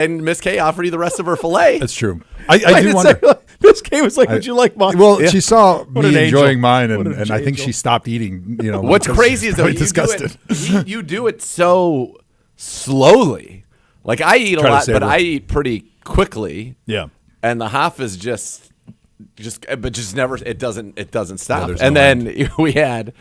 And Miss K offered you the rest of her fillet. That's true. I do wonder. Miss K was like, would you like mine? Well, she saw What an me enjoying angel. mine, What and an I think angel. she stopped eating. What's crazy is that disgusted. you do it so slowly. Like I eat a Try to lot, but savor. I eat pretty quickly. Yeah. And the Hoff is just never. It doesn't stop. there's And no then we had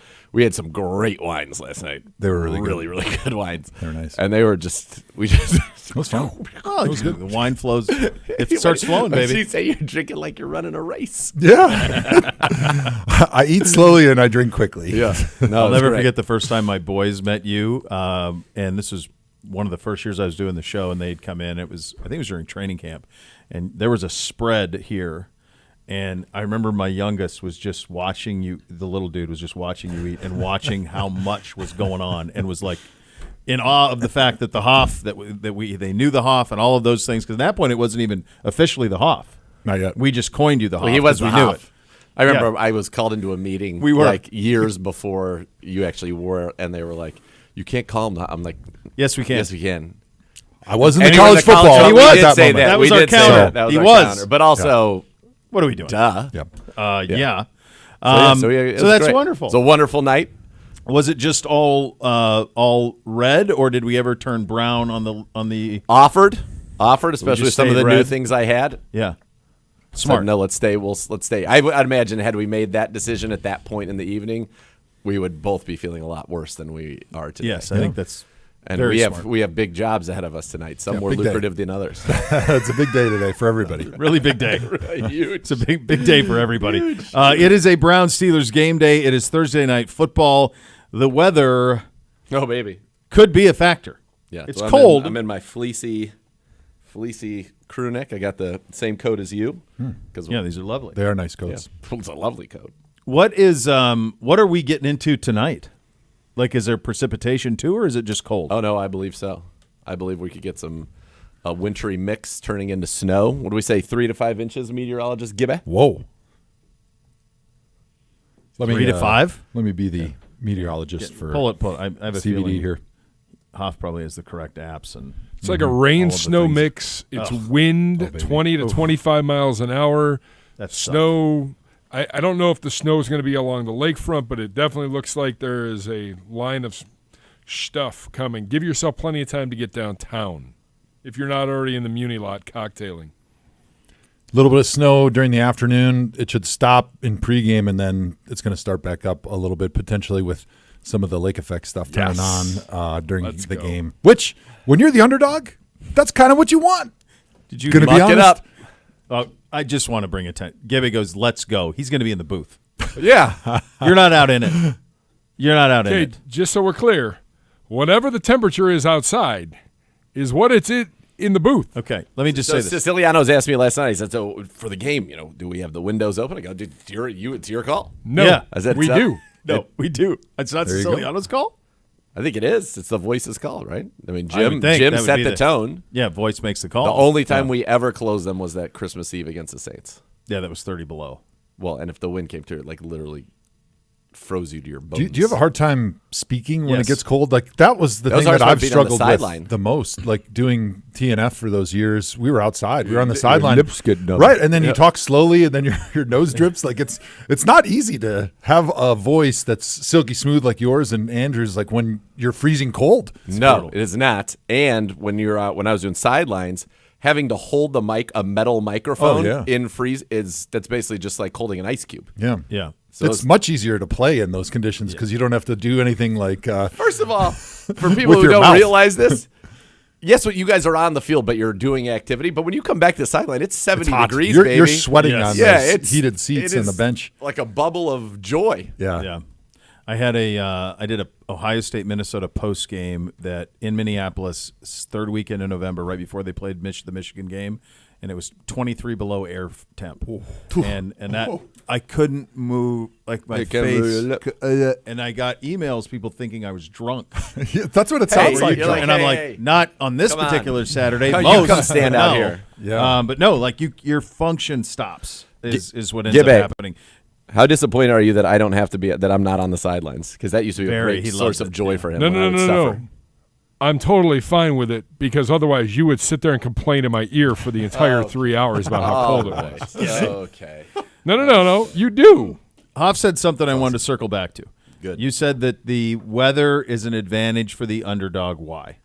some great wines last night. They were really good. really good wines. They were nice. And they were just It was fun. Oh, it was good. The wine flows. It starts flowing, baby. You say you're drinking like you're running a race. Yeah. I eat slowly and I drink quickly. No, I'll never forget the first time my boys met you, and this was one of the first years I was doing the show, and they'd come in. I think it was during training camp, and there was a spread here, and I remember my youngest was just watching you. The little dude was just watching you eat and watching how much was going on, and was like in awe of the fact that the Hoff they knew the Hoff and all of those things, because at that point it wasn't even officially the Hoff. Not yet. We just coined you the Hoff. Well, he was we the knew Hoff. it. I remember I was called into a meeting We were. like years before you actually were, and they were like, "You can't call him." I'm like, Yes, we can. "Yes, we can." I was in And the he was college in the football. college- He we was. did at say moment. that. That was we our did say counter. that. That was He our was. counter. But also, What are we doing? duh. Yep. Yeah. It So was that's great. wonderful. It's a wonderful night. Was it just all red, or did we ever turn brown on the? Offered, especially with just some of stay the new red? things I had. Yeah, Smart. smart. No, let's stay. Let's stay. I'd imagine had we made that decision at that point in the evening, we would both be feeling a lot worse than we are today. Yes, I think that's And very we smart. have big jobs ahead of us tonight. Some more big day. lucrative than others. It's a big day today for everybody. really big day. Huge. It's a big day for everybody. It is a Browns Steelers game day. It is Thursday night football. The weather Oh baby. could be a factor. Yeah, it's so cold. I'm in my fleecy crew neck. I got the same coat as you. Yeah, these are lovely. They are nice coats. It's a lovely coat. What are we getting into tonight? Like, is there precipitation too, or is it just cold? Oh no, I believe so. I believe we could get a wintry mix turning into snow. What do we say? 3 to 5 inches, meteorologist Gibbe? Whoa. 3 to 5? Let me be the meteorologist for Pull it. I have a CBD feeling here. Hoff probably has the correct apps, and It's like a all of the rain-snow things. mix. It's wind, baby. 20 to 25 miles an hour. That's Snow. I don't know if the snow is going to be along the lakefront, but it definitely looks like there is a line of stuff coming. Give yourself plenty of time to get downtown if you're not already in the Muni lot cocktailing. A little bit of snow during the afternoon. It should stop in pregame, and then it's going to start back up a little bit, potentially with some of the lake effect stuff turning Yes. on during Let's the go. game. Which, when you're the underdog, that's kind of what you want. Did you Gonna be Muck it honest? up? I just want to bring attention. Gibby goes, "Let's go." He's going to be in the booth. Yeah. You're not out in it. You're not out in Okay, it. just so we're clear, whatever the temperature is outside is what it's in the booth. Okay, let me just So say this. Siciliano's asked me last night. He said, "So for the game, do we have the windows open?" I go, "Dude, it's your call." No, Yeah. I said, we "It's do. No, we do. It's not There you go. Siciliano's call? I think it is. It's the voice's call, right? I mean, I would Jim think that would set be the tone. Yeah, voice makes the call. The only time Yeah. we ever closed them was that Christmas Eve against the Saints. Yeah, that was 30 below. Well, and if the wind came through, it like literally froze you to your bones. Do you have a hard time speaking when Yes. it gets cold? Like that was the That was thing hard that part I've being on the struggled sideline. with the most. Like doing TNF for those years, we were outside. We were on the Your sideline, lips get numb. right? And then Yeah. you talk slowly, and then your nose drips. Like it's not easy to have a voice that's silky smooth like yours and Andrew's. Like when you're freezing cold. No, brutal. it is not. And when you're when I was doing sidelines, having to hold the a metal microphone Oh, yeah. in freeze that's basically just like holding an ice cube. Yeah, Yeah. So it's much easier to play in those conditions because you don't have to do anything like. First of all, for people With who your don't mouth. realize this, yes, you guys are on the field, but you're doing activity. But when you come back to the sideline, it's 70 hot. degrees, You're, baby. you're sweating Yes. on Yeah, those it's heated seats it and the is bench. like a bubble of joy. Yeah. Yeah. I had I did a Ohio State Minnesota post game that in Minneapolis, third weekend in November, right before they played the Michigan game, and it was 23 below air temp, and that I couldn't move, like my You can't move face, your lip. and I got emails people thinking I was drunk, Yeah, that's what it Hey, sounds like. you're like, and I'm hey, like, hey, not on this come on. particular Saturday. You Most, come stand out no. here. Yeah. But no, like your function stops is what ends up Gibbe. happening. How disappointed are you that I don't have to be that I'm not on the sidelines? Because that used to be Very. a He great source loves of it. joy for him. No, when I no, would no, no, suffer. no. I'm totally fine with it because otherwise you would sit there and complain in my ear for the entire 3 hours about how cold it was. Okay. No. You do. Hoff said something I wanted to circle back to. Good. You said that the weather is an advantage for the underdog. Why?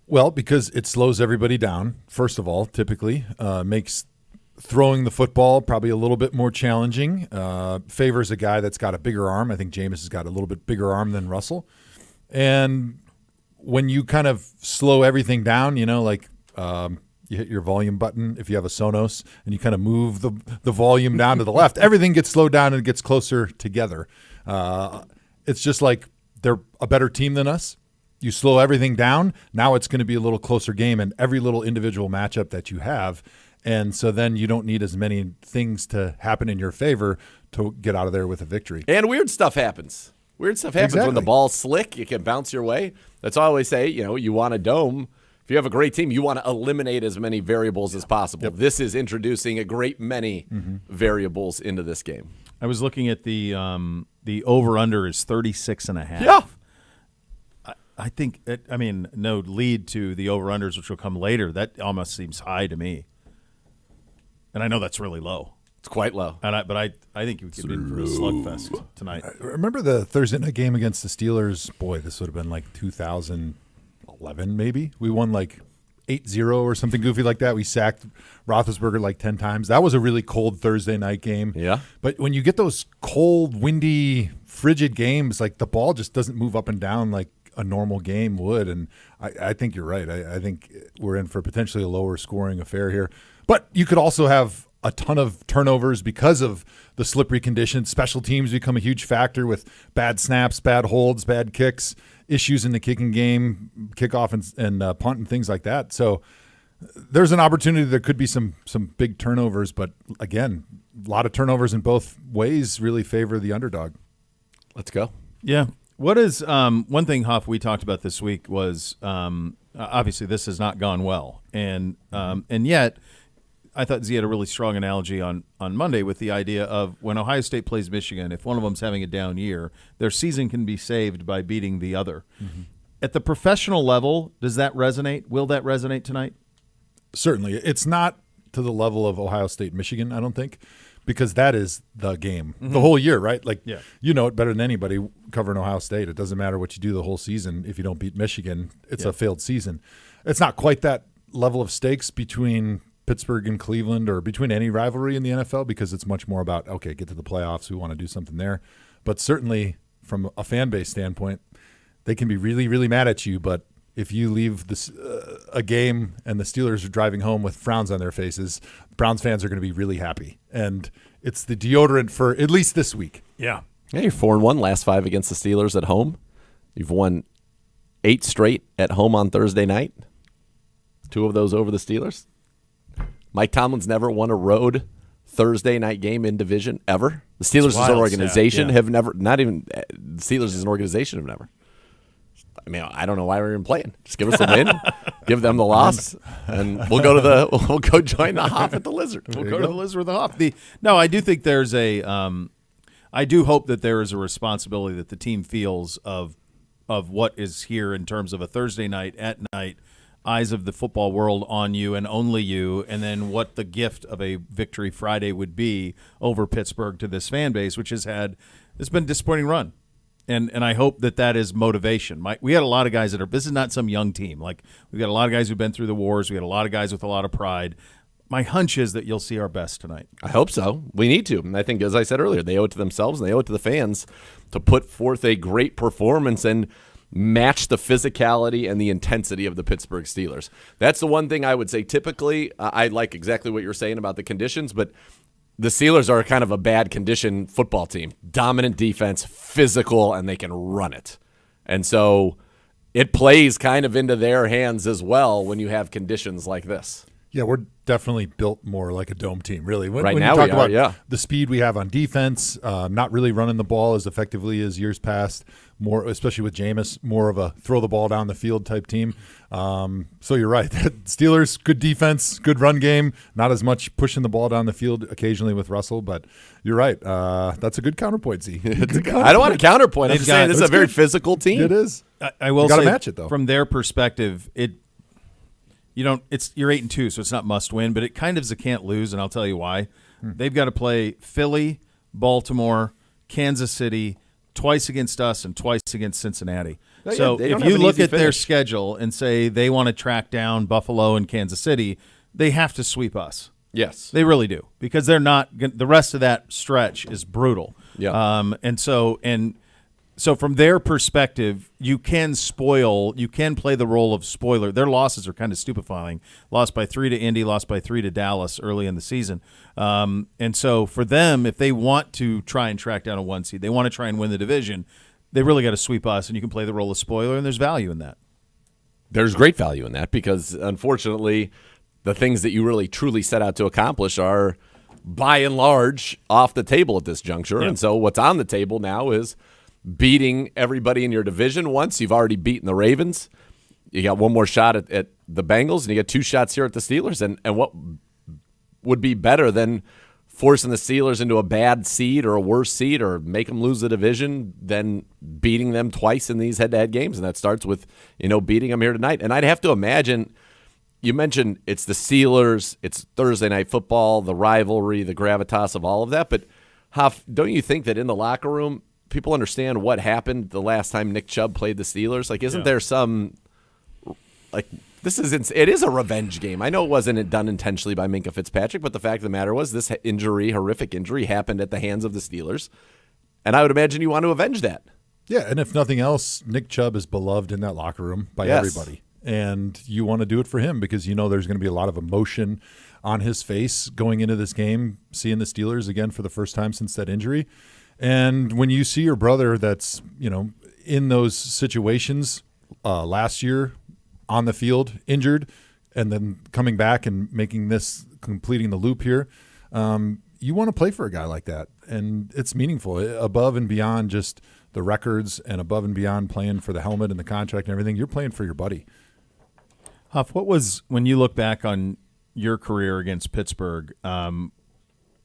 Well, because it slows everybody down, first of all, typically. Makes throwing the football probably a little bit more challenging. Favors a guy that's got a bigger arm. I think Jameis has got a little bit bigger arm than Russell. And when you kind of slow everything down, like you hit your volume button if you have a Sonos and you kind of move the volume down to the left, everything gets slowed down and it gets closer together. It's just like they're a better team than us. You slow everything down, now it's going to be a little closer game in every little individual matchup that you have. And so then you don't need as many things to happen in your favor to get out of there with a victory. And weird stuff happens. Weird stuff happens when the ball's slick. You can bounce your way. That's all I always say. You want a dome. If you have a great team, you want to eliminate as many variables as possible. Yep. This is introducing a great many variables into this game. I was looking at the over-under is 36.5. Yeah. I think, no lead to the over-unders, which will come later. That almost seems high to me. And I know that's really low. It's quite low. But I think you could be in for a slugfest tonight. Remember the Thursday night game against the Steelers? Boy, this would have been like 2011 maybe. We won like 8-0 or something goofy like that. We sacked Roethlisberger like 10 times. That was a really cold Thursday night game. Yeah. But when you get those cold, windy, frigid games, like the ball just doesn't move up and down like a normal game would. And I think you're right. I think we're in for potentially a lower scoring affair here. But you could also have a ton of turnovers because of the slippery conditions. Special teams become a huge factor with bad snaps, bad holds, bad kicks, issues in the kicking game, kickoff and punt and things like that. So there's an opportunity. There could be some big turnovers, but again, a lot of turnovers in both ways really favor the underdog. Let's go. Yeah. What is one thing, Hoff, we talked about this week was obviously this has not gone well, and yet I thought Z had a really strong analogy on Monday with the idea of when Ohio State plays Michigan, if one of them's having a down year, their season can be saved by beating the other. Mm-hmm. At the professional level, does that resonate? Will that resonate tonight? Certainly. It's not to the level of Ohio State, Michigan, I don't think, because that is the game the whole year, right? Like, you know it better than anybody covering Ohio State. It doesn't matter what you do the whole season. If you don't beat Michigan, it's a failed season. It's not quite that level of stakes between Pittsburgh and Cleveland or between any rivalry in the NFL because it's much more about, okay, get to the playoffs. We want to do something there. But certainly from a fan base standpoint, they can be really, really mad at you. But if you leave a game and the Steelers are driving home with frowns on their faces, Browns fans are going to be really happy. And it's the deodorant for at least this week. Yeah. Yeah, you're 4-1 last 5 against the Steelers at home. You've won 8 straight at home on Thursday night. 2 of those over the Steelers. Mike Tomlin's never won a road Thursday night game in division ever. The Steelers as an organization have never, not even the Steelers as an organization have never. I mean, I don't know why we're even playing. Just give us a win, give them the loss, and we'll go join the Hoff at the Lizard. We'll go to the Lizard with the Hoff. No, I do think there's I do hope that there is a responsibility that the team feels of what is here in terms of a Thursday night at night. Eyes of the football world on you and only you, and then what the gift of a victory Friday would be over Pittsburgh to this fan base, which it's been a disappointing run. And I hope that is motivation. We had a lot of guys this is not some young team. Like, we've got a lot of guys who've been through the wars. We had a lot of guys with a lot of pride. My hunch is that you'll see our best tonight. I hope so. We need to. And I think, as I said earlier, they owe it to themselves and they owe it to the fans to put forth a great performance and match the physicality and the intensity of the Pittsburgh Steelers. That's the one thing I would say. Typically, I like exactly what you're saying about the conditions, but the Steelers are kind of a bad condition football team. Dominant defense, physical, and they can run it. And so it plays kind of into their hands as well when you have conditions like this. Yeah, we're definitely built more like a dome team, really. When Right you now talk we are, about yeah. the speed we have on defense, not really running the ball as effectively as years past, more especially with Jameis, more of a throw the ball down the field type team. So you're right. Steelers, good defense, good run game, not as much pushing the ball down the field occasionally with Russell, but you're right. That's a good counterpoint, Z. I don't want a counterpoint. I'm just saying this is a very physical team. It is. I will gotta say, match it, though. From their perspective, you're 8-2, so it's not must win, but it kind of is a can't lose, and I'll tell you why. They've got to play Philly, Baltimore, Kansas City, twice against us, and twice against Cincinnati. Yeah, so they don't if have you an look easy at their finish. schedule and say they want to track down Buffalo and Kansas City, they have to sweep us. Yes. They really do, because they're not. The rest of that stretch is brutal. Yeah. So from their perspective, you can play the role of spoiler. Their losses are kind of stupefying. Lost by 3 to Indy, lost by 3 to Dallas early in the season. And so for them, if they want to try and track down a 1 seed, they want to try and win the division, they really got to sweep us, and you can play the role of spoiler, and there's value in that. There's great value in that because, unfortunately, the things that you really truly set out to accomplish are, by and large, off the table at this juncture. Yeah. And so what's on the table now is beating everybody in your division once. You've already beaten the Ravens. You got one more shot at the Bengals, and you got 2 shots here at the Steelers. And what would be better than forcing the Steelers into a bad seed or a worse seed or make them lose the division than beating them twice in these head-to-head games? And that starts with, beating them here tonight. And I'd have to imagine, you mentioned it's the Steelers, it's Thursday Night Football, the rivalry, the gravitas of all of that. But, Huff, don't you think that in the locker room, people understand what happened the last time Nick Chubb played the Steelers? Like, isn't there some, like, it is a revenge game. I know it wasn't done intentionally by Minkah Fitzpatrick, but the fact of the matter was this horrific injury happened at the hands of the Steelers. And I would imagine you want to avenge that. Yeah, and if nothing else, Nick Chubb is beloved in that locker room by everybody. And you want to do it for him because you know there's going to be a lot of emotion on his face going into this game, seeing the Steelers again for the first time since that injury. And when you see your brother that's, in those situations last year on the field, injured, and then coming back and completing the loop here, you want to play for a guy like that. And it's meaningful above and beyond just the records and above and beyond playing for the helmet and the contract and everything. You're playing for your buddy. Huff, when you look back on your career against Pittsburgh,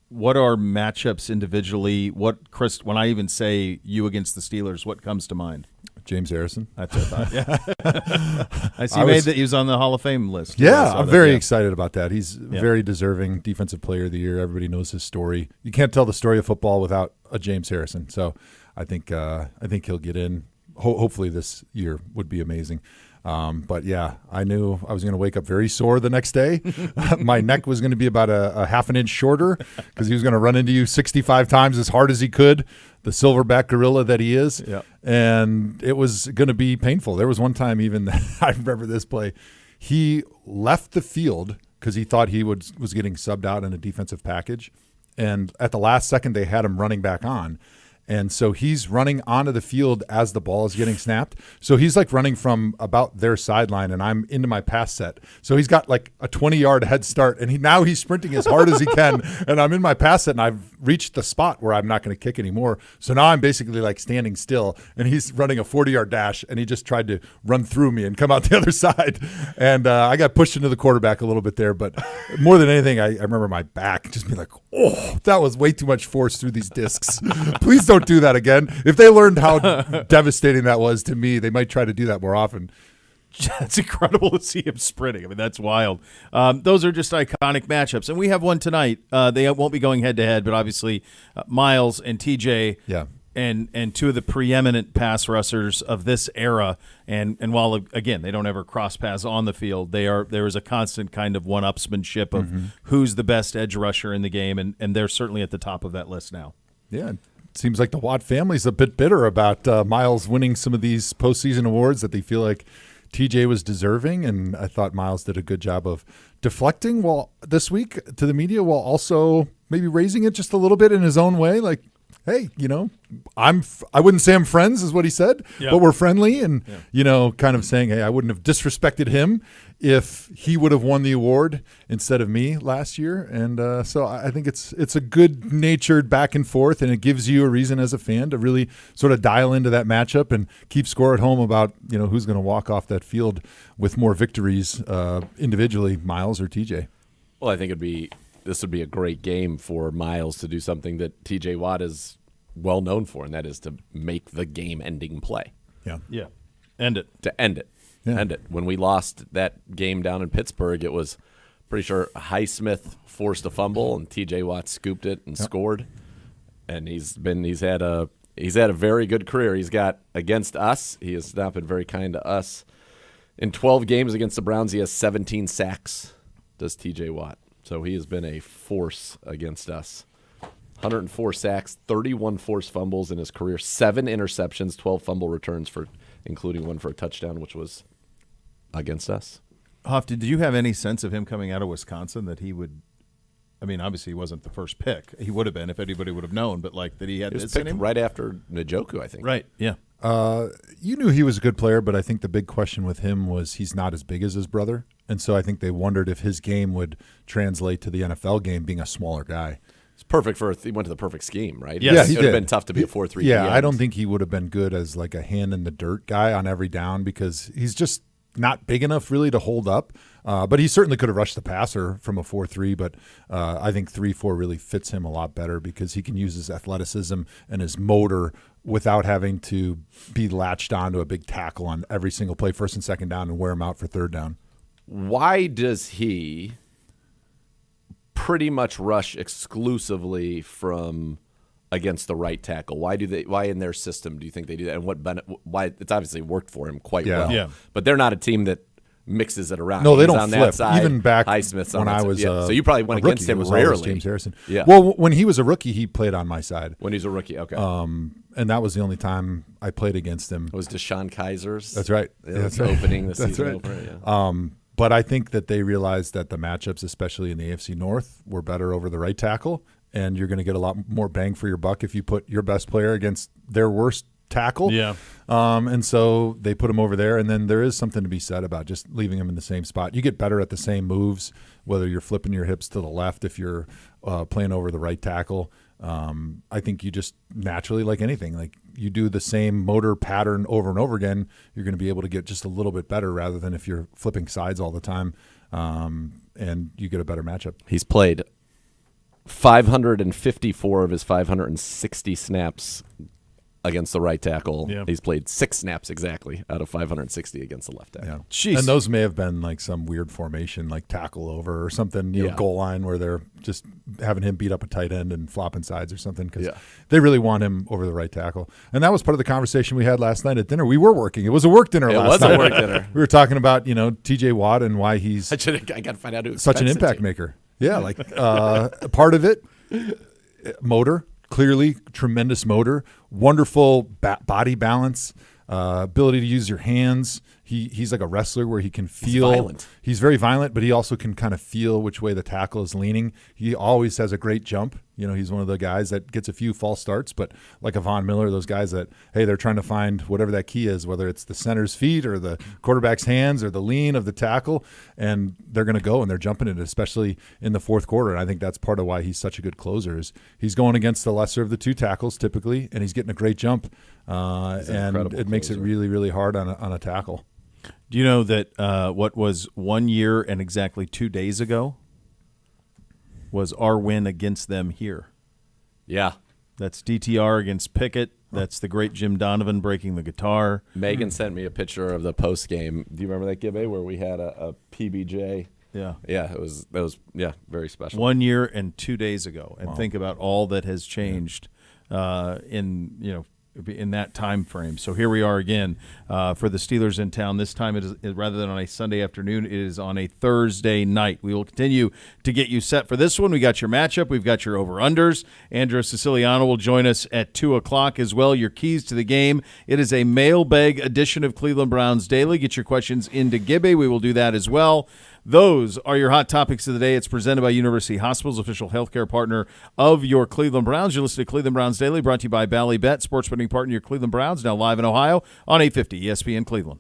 what are matchups individually? Chris, when I even say you against the Steelers, what comes to mind? James Harrison. That's what I thought. Yeah. I see that he was on the Hall of Fame list. Yeah, I'm very excited about that. He's very deserving Defensive Player of the Year. Everybody knows his story. You can't tell the story of football without a James Harrison. So I think he'll get in. Hopefully this year would be amazing. But yeah, I knew I was going to wake up very sore the next day. My neck was going to be about a half an inch shorter because he was going to run into you 65 times as hard as he could, the silverback gorilla that he is. Yep. And it was going to be painful. There was one time even, I remember this play, he left the field because he thought he was getting subbed out in a defensive package. And at the last second, they had him running back on. And so he's running onto the field as the ball is getting snapped. So he's like running from about their sideline, and I'm into my pass set. So he's got like a 20-yard head start, and now he's sprinting as hard as he can, and I'm in my pass set, and I've reached the spot where I'm not going to kick anymore. So now I'm basically like standing still, and he's running a 40-yard dash, and he just tried to run through me and come out the other side. And I got pushed into the quarterback a little bit there, but more than anything, I remember my back just being like, oh, that was way too much force through these discs. Please don't do that again. If they learned how devastating that was to me, they might try to do that more often. It's incredible to see him sprinting. I mean, that's wild. Those are just iconic matchups. And we have one tonight. They won't be going head-to-head, but obviously Miles and TJ and two of the preeminent pass rushers of this era. And while, again, they don't ever cross paths on the field, there is a constant kind of one-upsmanship of who's the best edge rusher in the game, and they're certainly at the top of that list now. Yeah, it seems like the Watt family's a bit bitter about Miles winning some of these postseason awards that they feel like TJ was deserving, and I thought Miles did a good job of deflecting this week to the media while also maybe raising it just a little bit in his own way. Like, hey, I wouldn't say I'm friends is what he said, but we're friendly. And, kind of saying, hey, I wouldn't have disrespected him if he would have won the award instead of me last year. And so I think it's a good-natured back and forth, and it gives you a reason as a fan to really sort of dial into that matchup and keep score at home about, who's going to walk off that field with more victories individually, Miles or TJ. Well, I think this would be a great game for Miles to do something that TJ Watt is well known for, and that is to make the game-ending play. Yeah. End it. To end it. Yeah. End it. When we lost that game down in Pittsburgh, it was pretty sure Highsmith forced a fumble and TJ Watt scooped it and scored. And he's had a very good career. He's got against us. He has not been very kind to us. In 12 games against the Browns, he has 17 sacks. Does TJ Watt? So he has been a force against us. 104 sacks, 31 forced fumbles in his career, 7 interceptions, 12 fumble returns including one for a touchdown, which was against us. Hoff, did you have any sense of him coming out of Wisconsin that he would? I mean, obviously he wasn't the first pick. He would have been if anybody would have known, but that he had He was this in picked him right after Njoku, I think. Right. Yeah. You knew he was a good player, but I think the big question with him was he's not as big as his brother. And so I think they wondered if his game would translate to the NFL game being a smaller guy. It's perfect he went to the perfect scheme, right? Yes. He it would have did. been tough to be a 4-3. Yeah, I don't think he would have been good as like a hand in the dirt guy on every down because he's just not big enough really to hold up. But he certainly could have rushed the passer from a 4-3, but I think 3-4 really fits him a lot better because he can use his athleticism and his motor without having to be latched onto a big tackle on every single play, first and second down, and wear him out for third down. Why does he pretty much rush exclusively from against the right tackle? Why in their system do you think they do that? And why it's obviously worked for him quite well. Yeah. But they're not a team that mixes it around. No, they He's don't on flip. that side, Even back Highsmith's on when that I side. was so you probably went a rookie, against him it was always rarely. James Harrison. Yeah. Well, when he was a rookie, he played on my side. When he was a rookie, okay. And that was the only time I played against him. It was Deshaun Kaiser's. That's right. That's opening the That's season right. opener. Yeah. But I think that they realized that the matchups, especially in the AFC North, were better over the right tackle, and you're going to get a lot more bang for your buck if you put your best player against their worst tackle. Yeah. And so they put him over there, and then there is something to be said about just leaving him in the same spot. You get better at the same moves, whether you're flipping your hips to the left if you're playing over the right tackle. I think you just naturally, like anything, like you do the same motor pattern over and over again, you're going to be able to get just a little bit better rather than if you're flipping sides all the time, and you get a better matchup. He's played 554 of his 560 snaps against the right tackle. Yeah. He's played 6 snaps exactly out of 560 against the left tackle. Yeah. Jeez. And those may have been like some weird formation, like tackle over or something, goal line where they're just having him beat up a tight end and flopping sides or something because they really want him over the right tackle. And that was part of the conversation we had last night at dinner. We were working. It was a work dinner last night. It was a work dinner. We were talking about, TJ Watt and why he's I got to find out who such an impact maker. Yeah, like part of it, motor. Clearly, tremendous motor, wonderful body balance, ability to use your hands. He's like a wrestler where he can feel. Violent. He's very violent, but he also can kind of feel which way the tackle is leaning. He always has a great jump. He's one of the guys that gets a few false starts, but like a Von Miller, those guys that, hey, they're trying to find whatever that key is, whether it's the center's feet or the quarterback's hands or the lean of the tackle, and they're going to go and they're jumping it, especially in the fourth quarter. And I think that's part of why he's such a good closer is he's going against the lesser of the two tackles typically, and he's getting a great jump, and it makes it really, really hard on a tackle. Do you know that what was 1 year and exactly 2 days ago was our win against them here? Yeah. That's DTR against Pickett. That's the great Jim Donovan breaking the guitar. Megan sent me a picture of the post game. Do you remember that, Gibbe, where we had a PBJ? Yeah. Yeah, that was very special. 1 year and 2 days ago. And think about all that has changed in that time frame. So here we are again for the Steelers in town. This time, it is rather than on a Sunday afternoon, it is on a Thursday night. We will continue to get you set for this one. We got your matchup. We've got your over-unders. Andrew Siciliano will join us at 2 o'clock as well. Your keys to the game. It is a mailbag edition of Cleveland Browns Daily. Get your questions into Gibbe. We will do that as well. Those are your hot topics of the day. It's presented by University Hospitals, official healthcare partner of your Cleveland Browns. You're listening to Cleveland Browns Daily, brought to you by Bally Bet, sports betting partner of your Cleveland Browns, now live in Ohio on 850 ESPN Cleveland.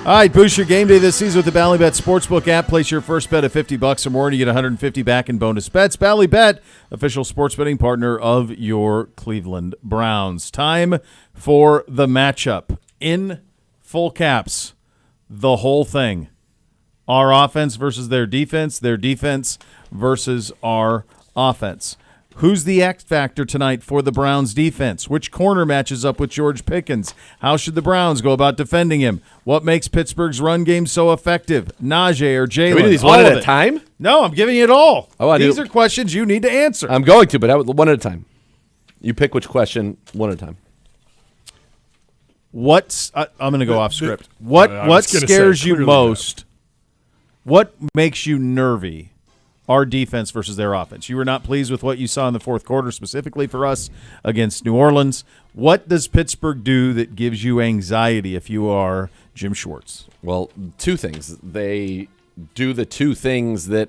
All right, boost your game day this season with the Bally Bet Sportsbook app. Place your first bet of $50 or more, and you get $150 back in bonus bets. Bally Bet, official sports betting partner of your Cleveland Browns. Time for the matchup. In full caps, the whole thing. Our offense versus their defense versus our offense. Who's the X factor tonight for the Browns defense? Which corner matches up with George Pickens? How should the Browns go about defending him? What makes Pittsburgh's run game so effective? Najee or Jalen? Can we do these one at a time? No, I'm giving you it all. These are questions you need to answer. I'm going to, but one at a time. You pick which question one at a time. I'm going to go off script. What scares you most? What makes you nervy? Our defense versus their offense. You were not pleased with what you saw in the fourth quarter, specifically for us against New Orleans. What does Pittsburgh do that gives you anxiety if you are Jim Schwartz? Well, two things. They do the two things that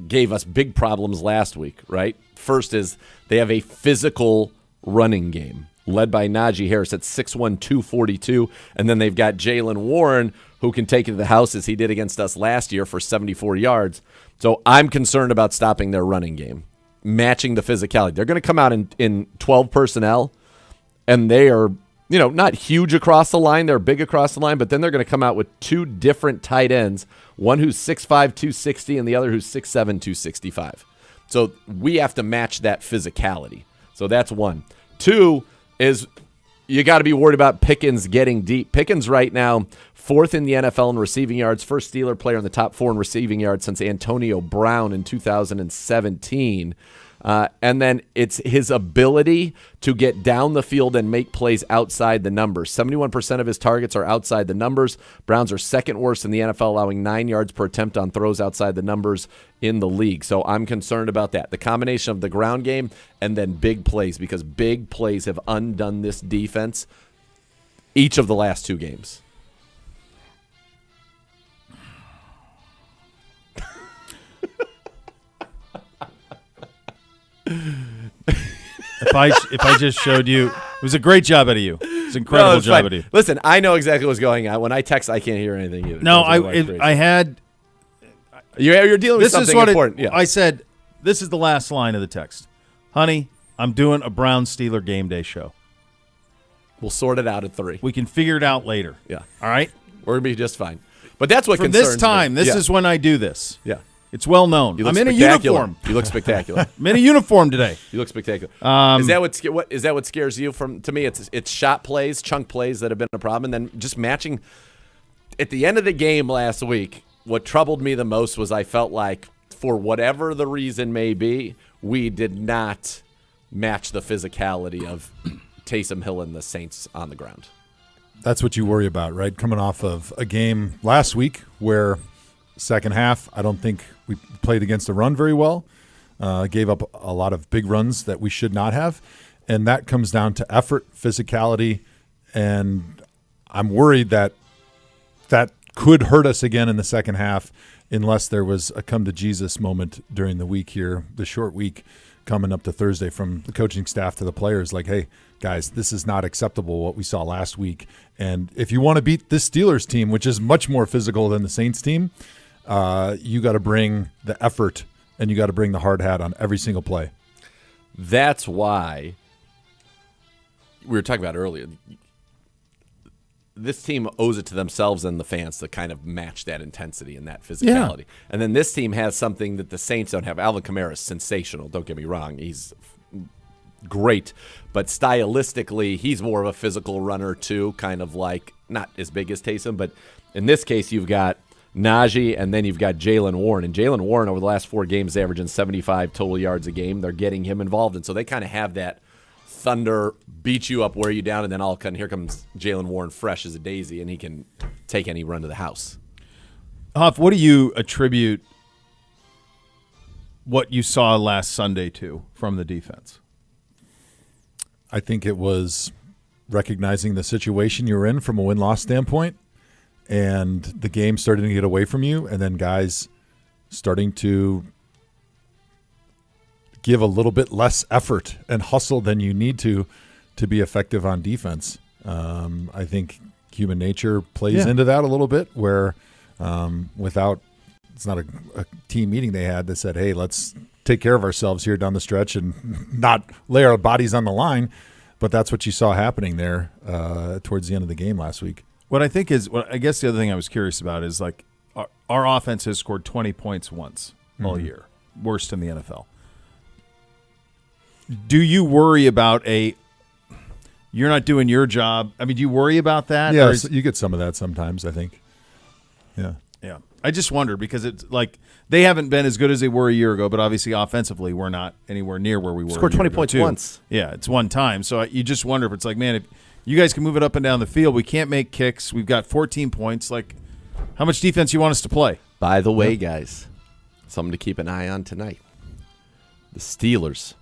gave us big problems last week, right? First is they have a physical running game led by Najee Harris at 6'1", 242, and then they've got Jaylen Warren, who can take it to the house as he did against us last year for 74 yards. So I'm concerned about stopping their running game, matching the physicality. They're going to come out in 12 personnel, and they are, not huge across the line. They're big across the line, but then they're going to come out with two different tight ends, one who's 6'5", 260, and the other who's 6'7", 265. So we have to match that physicality. So that's one. Two is you got to be worried about Pickens getting deep. Pickens right now, 4th in the NFL in receiving yards, first Steeler player in the top 4 in receiving yards since Antonio Brown in 2017. And then it's his ability to get down the field and make plays outside the numbers. 71% of his targets are outside the numbers. Browns are second worst in the NFL, allowing 9 yards per attempt on throws outside the numbers in the league. So I'm concerned about that. The combination of the ground game and then big plays, because big plays have undone this defense each of the last 2 games. If I just showed you, it was a great job out of you. It's an incredible job fine. out of you. Listen, I know exactly what's going on. When I text, I can't hear anything either. No, I had. You're dealing with something important. Yeah. I said, this is the last line of the text. Honey, I'm doing a Brown-Steeler game day show. We'll sort it out at 3. We can figure it out later. Yeah. All right? We're going to be just fine. But that's what From concerns this time, me. this is when I do this. Yeah. It's well known. You look I'm in a spectacular. uniform. You look spectacular. I'm in a uniform today. You look spectacular. Is that what scares you? To me, it's shot plays, chunk plays that have been a problem, and then just matching. At the end of the game last week, what troubled me the most was I felt like, for whatever the reason may be, we did not match the physicality of Taysom Hill and the Saints on the ground. That's what you worry about, right? Coming off of a game last week where second half, I don't think we played against the run very well. Gave up a lot of big runs that we should not have. And that comes down to effort, physicality, and I'm worried that could hurt us again in the second half unless there was a come-to-Jesus moment during the week here, the short week coming up to Thursday, from the coaching staff to the players, like, hey, guys, this is not acceptable what we saw last week. And if you want to beat this Steelers team, which is much more physical than the Saints team, you got to bring the effort and you got to bring the hard hat on every single play. That's why we were talking about earlier. This team owes it to themselves and the fans to kind of match that intensity and that physicality. Yeah. And then this team has something that the Saints don't have. Alvin Kamara is sensational. Don't get me wrong. He's great. But stylistically, he's more of a physical runner too, kind of like not as big as Taysom. But in this case, you've got Najee, and then you've got Jaylen Warren. And Jaylen Warren, over the last 4 games, averaging 75 total yards a game. They're getting him involved. And so they kind of have that thunder, beat you up, wear you down, and then all of a sudden here comes Jaylen Warren fresh as a daisy, and he can take any run to the house. Huff, what do you attribute what you saw last Sunday to from the defense? I think it was recognizing the situation you were in from a win-loss standpoint, and the game starting to get away from you, and then guys starting to give a little bit less effort and hustle than you need to be effective on defense. I think human nature plays into that a little bit, where without – it's not a team meeting they had that said, hey, let's take care of ourselves here down the stretch and not lay our bodies on the line. But that's what you saw happening there towards the end of the game last week. What I think is, I guess the other thing I was curious about is, like, our offense has scored 20 points once all year, worst in the NFL. Do you worry about you're not doing your job? I mean, do you worry about that? Yeah, you get some of that sometimes, I think. Yeah. Yeah. I just wonder, because it's like they haven't been as good as they were a year ago, but obviously offensively we're not anywhere near where we were. Scored 20 points once. Yeah, it's one time. So you just wonder if it's like, man, if you guys can move it up and down the field, we can't make kicks. We've got 14 points. Like, how much defense you want us to play? By the way, guys, something to keep an eye on tonight. The Steelers,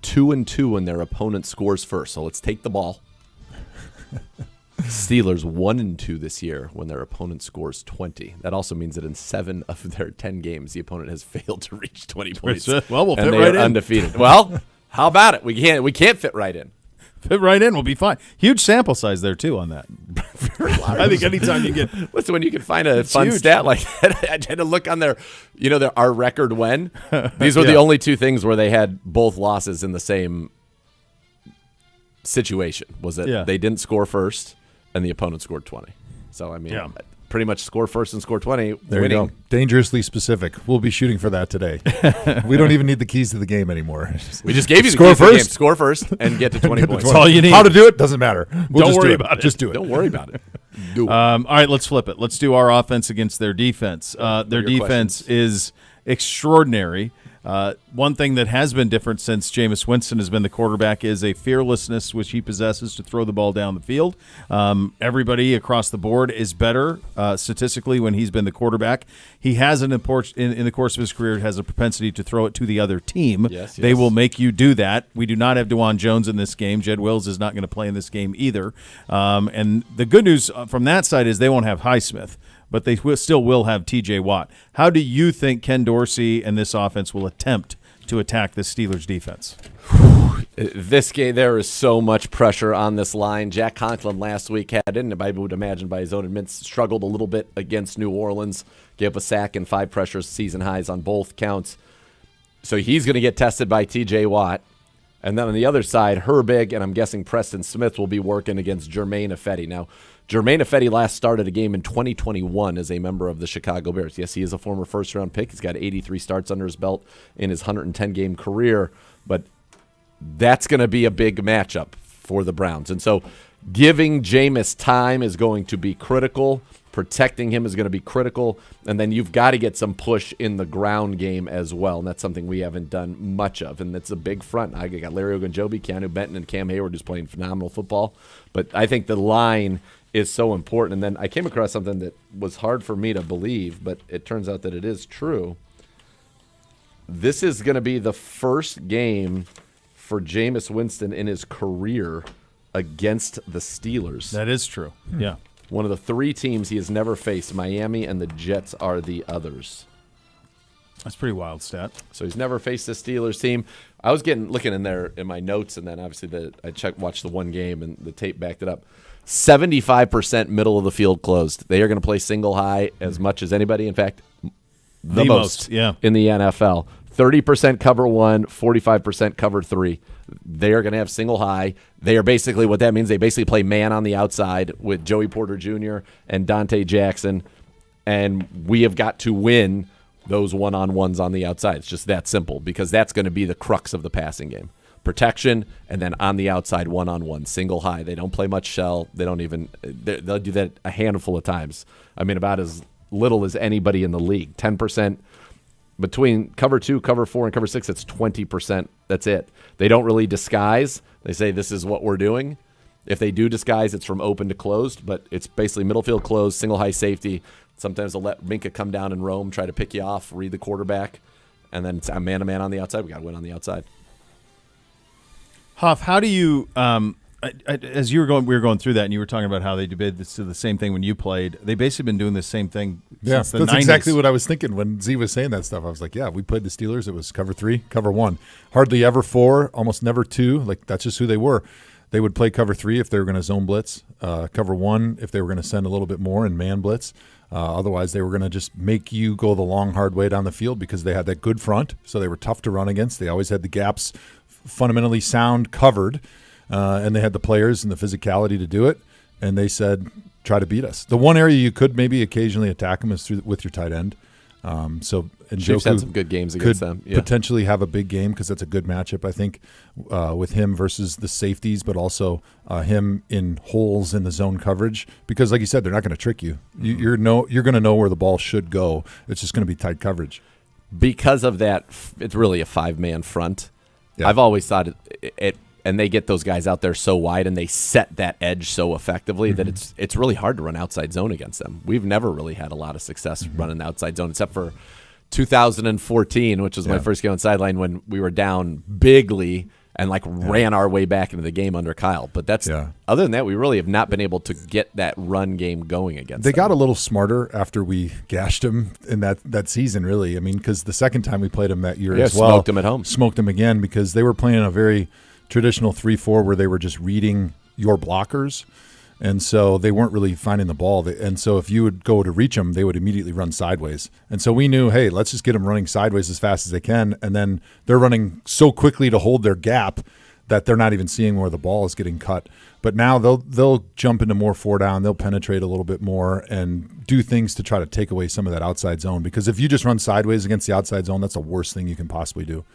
2-2 when their opponent scores first. So let's take the ball. Steelers 1-2 this year when their opponent scores 20. That also means that in 7 of their 10 games, the opponent has failed to reach 20 points. Well, we'll fit and they right are in. undefeated. Well, how about it? We can't fit right in. Fit right in. We'll be fine. Huge sample size there, too, on that. I think anytime you get... Listen, when you can find a fun huge. stat like that, I had to look on our record when. These were the only 2 things where they had both losses in the same situation. Was that they didn't score first and the opponent scored 20. So, I mean, pretty much score first and score 20, There winning. you go. Dangerously specific. We'll be shooting for that today. We don't even need the keys to the game anymore. We just gave you the Score keys to the game. first. Score first and get to 20 points. That's all you need. How to do it doesn't matter. We'll Don't just worry do about it. Just do it. Don't worry about it. Do it. All right, let's flip it. Let's do our offense against their defense. Their your defense is extraordinary. One thing that has been different since Jameis Winston has been the quarterback is a fearlessness which he possesses to throw the ball down the field. Everybody across the board is better statistically when he's been the quarterback. He has in the course of his career has a propensity to throw it to the other team. Yes, They yes. will make you do that. We do not have DeJuan Jones in this game. Jed Wills is not going to play in this game either. And the good news from that side is they won't have Highsmith, but they still will have T.J. Watt. How do you think Ken Dorsey and this offense will attempt to attack the Steelers' defense? This game, there is so much pressure on this line. Jack Conklin last week I would imagine by his own admittance, struggled a little bit against New Orleans, gave up a sack and 5 pressures, season highs on both counts. So he's going to get tested by T.J. Watt. And then on the other side, Herbig and I'm guessing Preston Smith will be working against Jermaine Ifedi. Now, Jermaine Ifedi last started a game in 2021 as a member of the Chicago Bears. Yes, he is a former first-round pick. He's got 83 starts under his belt in his 110-game career. But that's going to be a big matchup for the Browns. And so giving Jameis time is going to be critical. Protecting him is going to be critical. And then you've got to get some push in the ground game as well. And that's something we haven't done much of. And it's a big front. I got Larry Ogunjobi, Keanu Benton, and Cam Hayward who's playing phenomenal football. But I think the line is so important. And then I came across something that was hard for me to believe, but it turns out that it is true. This is going to be the first game for Jameis Winston in his career against the Steelers. That is true. Yeah. One of the 3 teams he has never faced, Miami and the Jets, are the others. That's a pretty wild stat. So he's never faced the Steelers team. I was looking in there in my notes, and then obviously I watched the one game, and the tape backed it up. 75% middle of the field closed. They are going to play single high as much as anybody. In fact, the most in the NFL. 30% cover 1, 45% cover 3. They are going to have single high. They are basically, what that means, they basically play man on the outside with Joey Porter Jr. and Dante Jackson, and we have got to win those one-on-ones on the outside. It's just that simple because that's going to be the crux of the passing game. Protection, and then on the outside, one-on-one, single high. They don't play much shell. They'll do that a handful of times. I mean, about as little as anybody in the league. 10%. Between cover 2, cover 4, and cover 6, it's 20%. That's it. They don't really disguise. They say this is what we're doing. If they do disguise, it's from open to closed, but it's basically middle field closed, single high safety. Sometimes they'll let Minka come down and roam, try to pick you off, read the quarterback, and then it's a man-to-man on the outside. We got to win on the outside. Huff, how do you as we were going through that, and you were talking about how they did the same thing when you played. They basically been doing the same thing since the 90s. That's exactly what I was thinking when Z was saying that stuff. I was like, yeah, we played the Steelers. It was cover 3, cover 1. Hardly ever 4, almost never 2. Like, that's just who they were. They would play cover 3 if they were going to zone blitz, cover 1 if they were going to send a little bit more and man blitz. Otherwise, they were going to just make you go the long, hard way down the field because they had that good front, so they were tough to run against. They always had the gaps fundamentally sound covered, and they had the players and the physicality to do it, and they said, try to beat us. The one area you could maybe occasionally attack them is with your tight end. Chiefs had some good games against them. Yeah. Potentially have a big game because that's a good matchup, I think, with him versus the safeties, but also him in holes in the zone coverage. Because, like you said, they're not going to trick you. You're going to know where the ball should go. It's just going to be tight coverage. Because of that, it's really a 5-man front. Yeah. I've always thought it and they get those guys out there so wide and they set that edge so effectively that it's really hard to run outside zone against them. We've never really had a lot of success running the outside zone except for 2014, which was my first game on sideline when we were down bigly and ran our way back into the game under Kyle. But other than that, we really have not been able to get that run game going against them. They got a little smarter after we gashed them in that season, really. I mean, because the second time we played them that year as well. Smoked them at home. Smoked them again because they were playing a very traditional 3-4 where they were just reading your blockers. And so they weren't really finding the ball. And so if you would go to reach them, they would immediately run sideways. And so we knew, hey, let's just get them running sideways as fast as they can. And then they're running so quickly to hold their gap that they're not even seeing where the ball is getting cut. But now they'll jump into more 4-down. They'll penetrate a little bit more and do things to try to take away some of that outside zone. Because if you just run sideways against the outside zone, that's the worst thing you can possibly do.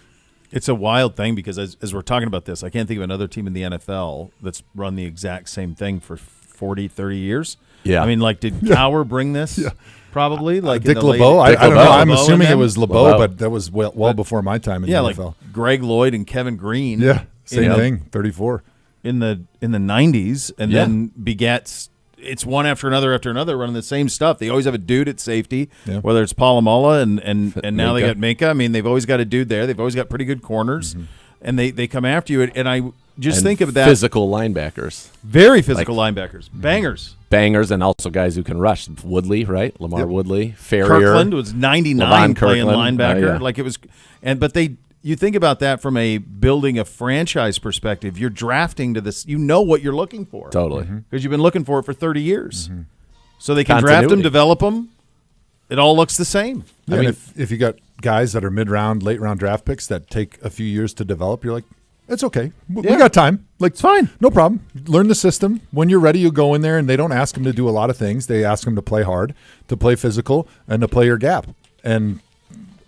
It's a wild thing because as we're talking about this, I can't think of another team in the NFL that's run the exact same thing for 40, 30 years. Yeah. I mean, did Cower bring this? Yeah. Probably. Dick LeBeau? I don't know. I'm assuming it was LeBeau, but that was well before my time in the NFL. Greg Lloyd and Kevin Green. Yeah, same thing, 34. In the 90s, and then begets. It's one after another running the same stuff. They always have a dude at safety, whether it's Palomala and now they got Minka. I mean, they've always got a dude there. They've always got pretty good corners, and they come after you. And I just think of that. Physical linebackers. Very physical linebackers. Bangers, and also guys who can rush. Woodley, right? Lamar Woodley. Ferrier. Kirkland was 99 playing linebacker. Oh, yeah. It was, but you think about that from a building a franchise perspective. You're drafting to this. You know what you're looking for. Totally. Because you've been looking for it for 30 years. So they can draft them, develop them. It all looks the same. Yeah, I mean, if you got guys that are mid-round, late-round draft picks that take a few years to develop, you're like, it's okay. We got time. It's fine. No problem. Learn the system. When you're ready, you go in there, and they don't ask them to do a lot of things. They ask them to play hard, to play physical, and to play your gap. And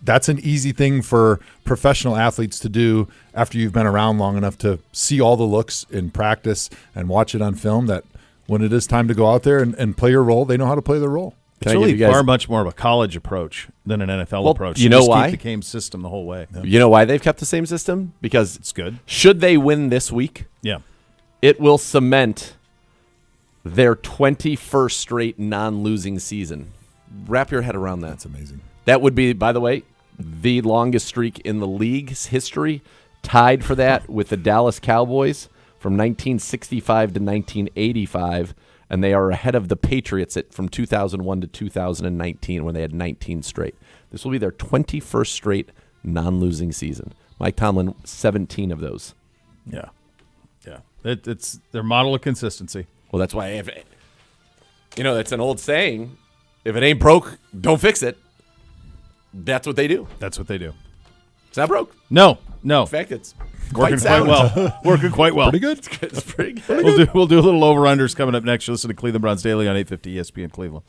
that's an easy thing for professional athletes to do after you've been around long enough to see all the looks in practice and watch it on film, that when it is time to go out there and play your role, they know how to play their role. It's really far much more of a college approach than an NFL approach. You know why? Keep the same system the whole way. Yeah. You know why they've kept the same system? Because it's good. Should they win this week, it will cement their 21st straight non-losing season. Wrap your head around that. That's amazing. That would be, by the way, the longest streak in the league's history, tied for that with the Dallas Cowboys from 1965 to 1985. And they are ahead of the Patriots from 2001 to 2019 when they had 19 straight. This will be their 21st straight non-losing season. Mike Tomlin, 17 of those. Yeah. It's their model of consistency. Well, that's why, it's an old saying, if it ain't broke, don't fix it. That's what they do. It's not broke. No. In fact, it's working quite well. Pretty good. It's pretty good. We'll do a little over-unders coming up next. You listen to Cleveland Browns Daily on 850 ESPN Cleveland.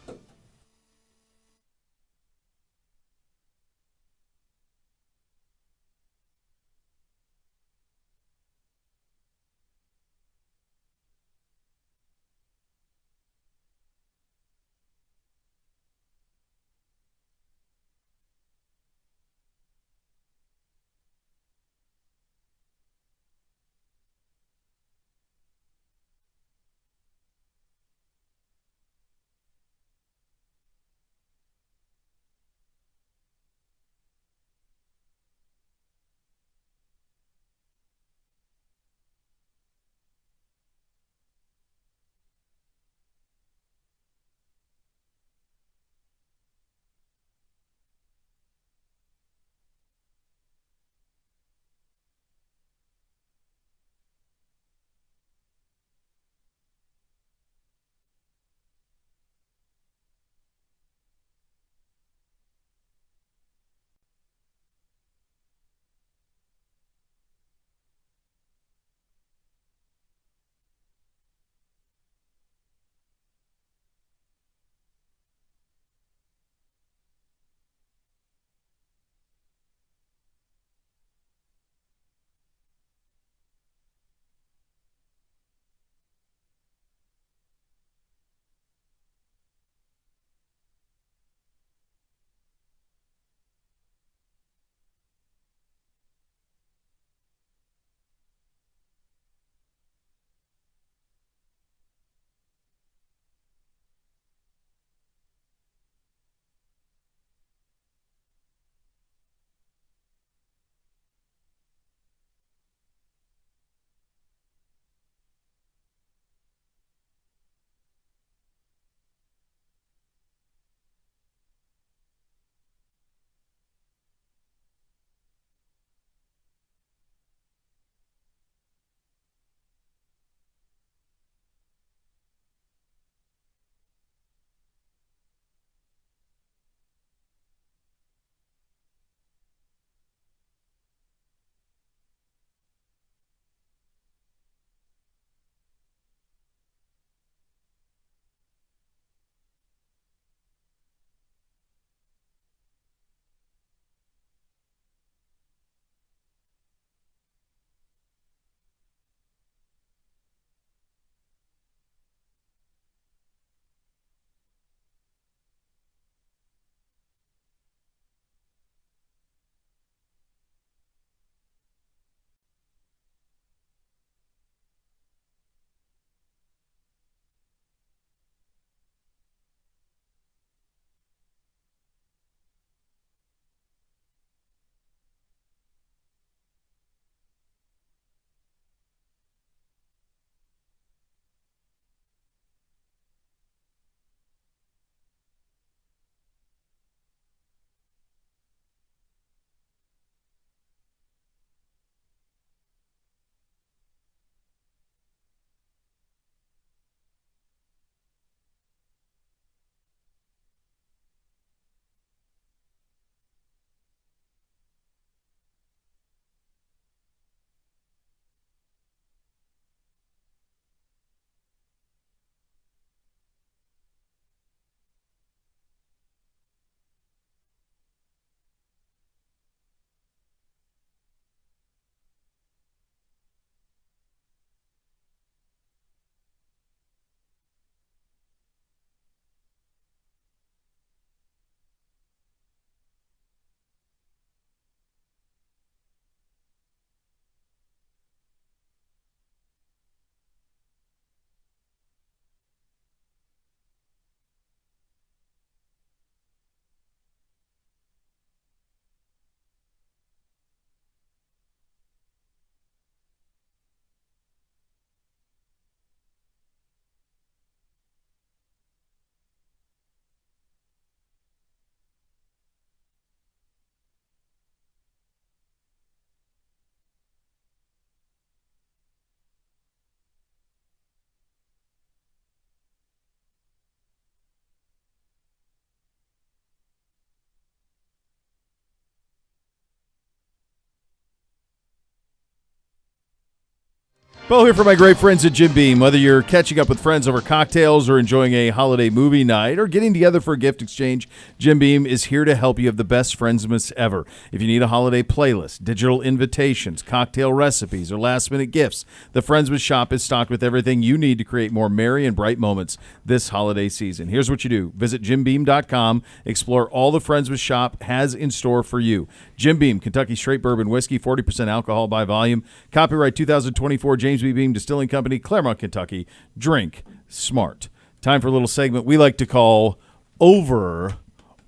Bo here for my great friends at Jim Beam. Whether you're catching up with friends over cocktails or enjoying a holiday movie night or getting together for a gift exchange, Jim Beam is here to help you have the best Friendsmas ever. If you need a holiday playlist, digital invitations, cocktail recipes, or last-minute gifts, the Friendsmas shop is stocked with everything you need to create more merry and bright moments this holiday season. Here's what you do. Visit jimbeam.com. Explore all the Friendsmas shop has in store for you. Jim Beam, Kentucky Straight Bourbon Whiskey, 40% alcohol by volume. Copyright 2024, James B. Beam Distilling Company, Claremont, Kentucky. Drink smart. Time for a little segment we like to call Over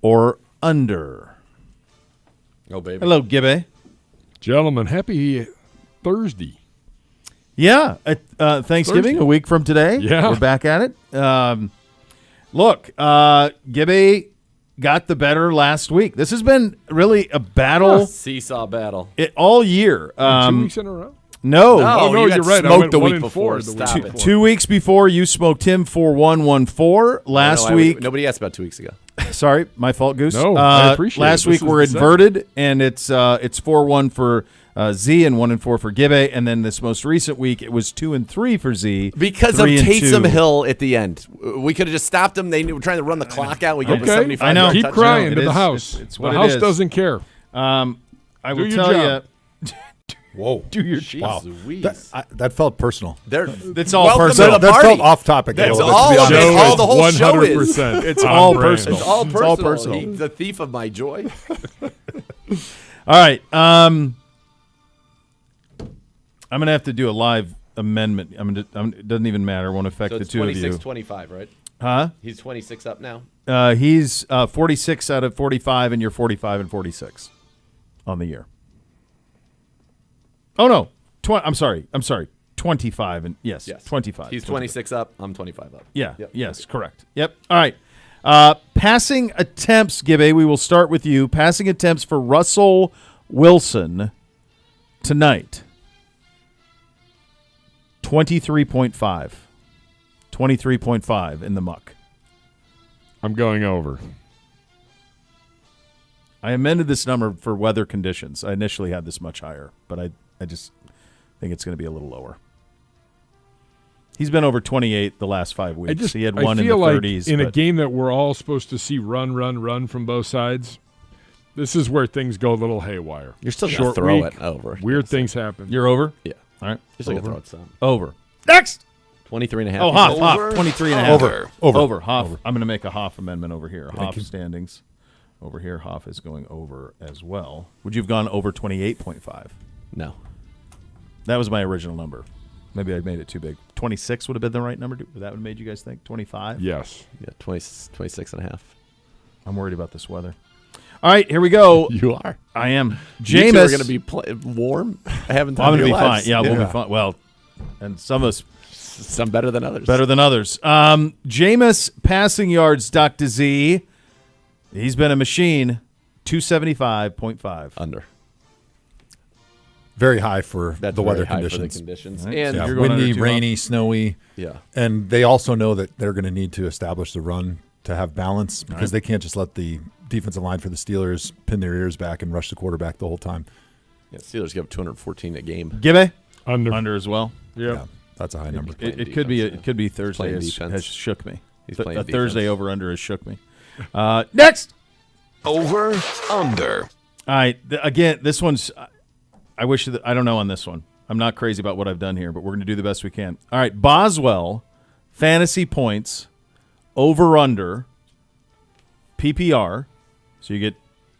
or Under. Oh, baby. Hello, Gibby. Gentlemen, happy Thursday. Yeah, Thanksgiving, Thursday. a week from today. Yeah. We're back at it. Look, Gibby got the better last week. This has been really a battle Seesaw battle. all year. 2 weeks in a row? No. No, you got you're right. I smoked went the 1 week and before. 4 the Stop week it. before. 2 weeks before, you smoked him for 1-1-4. Last week, Nobody asked about 2 weeks ago. sorry, my fault, Goose. No, I appreciate it. Last This week is we're the second. inverted, and it's 4-1 for Z and 1-4 for Gibby, and then this most recent week it was 2-3 for Z Because of 3-2. Taysom Hill at the end. We could have just stopped him. They were trying to run the clock out. We gave him a Okay. 75 I know. yard Keep touchdown. crying It to the is. house. It's The what it house is. doesn't care. I will your tell job. you. Whoa. Do your Jeez Wow. Louise. That felt personal. It's all Welcome to personal. the That party. felt off topic. That's a little bit, all to be of it. honest. All the whole show is. 100%. It's all brand. personal. It's all It's personal. all personal. He's the thief of my joy. All right. I'm going to have to do a live amendment. It doesn't even matter. It won't affect So the it's two of you. 26-25, right? Huh? He's 26 up now. He's 46 out of 45, and you're 45 and 46 on the year. Oh, no. I'm sorry. 25. And yes, 25. He's 25. 26 up. I'm 25 up. Yeah. Yep. Yes, correct. Yep. All right. Passing attempts, Gibby, we will start with you. Passing attempts for Russell Wilson tonight. 23.5. 23.5 in the muck. I'm going over. I amended this number for weather conditions. I initially had this much higher, but I just think it's going to be a little lower. He's been over 28 the last 5 weeks. He had one in the feel like 30s. in a but game that we're all supposed to see run from both sides, this is where things go a little haywire. You're still going Short to throw week, it over. Weird things happen. You're over? Yeah. All right. You're still going to Over. throw it some. Over. Next. 23.5. Oh, Hoff. 23 and a half. Over. Hoff. I'm going to make a Hoff amendment over here. Hoff you. standings. Over here, Hoff is going over as well. Would you have gone over 28.5? No. That was my original number. Maybe I made it too big. 26 would have been the right number. That would have made you guys think 25? Yes. Yeah, 26.5. I'm worried about this weather. All right, here we go. You are. I am. You two Jameis. are going to be warm. I haven't I'm time going to be fine. lives. Yeah, we'll be fine. Well, and some of us Some better than others. better than others. Jameis passing yards, Dr. Z. He's been a machine. 275.5. Under. Very high for That's the very weather high for the conditions. conditions. Right. And Yeah, You're going windy, under 2 rainy, snowy. yeah. And they also know that they're going to need to establish the run to have balance because they can't just let the defensive line for the Steelers pin their ears back and rush the quarterback the whole time. Yeah, Steelers give up 214 a game. Gibby? Under. Under as well. Yep. Yeah, that's a high number. Playing It could be. defense, It could be Thursday. Playing Has defense. shook me. He's playing A Thursday defense. over under has shook me. Next. Over, under. All right. Again, this one's. I wish that I don't know on this one. I'm not crazy about what I've done here, but we're going to do the best we can. All right. Boswell, fantasy points, over under, PPR. So you get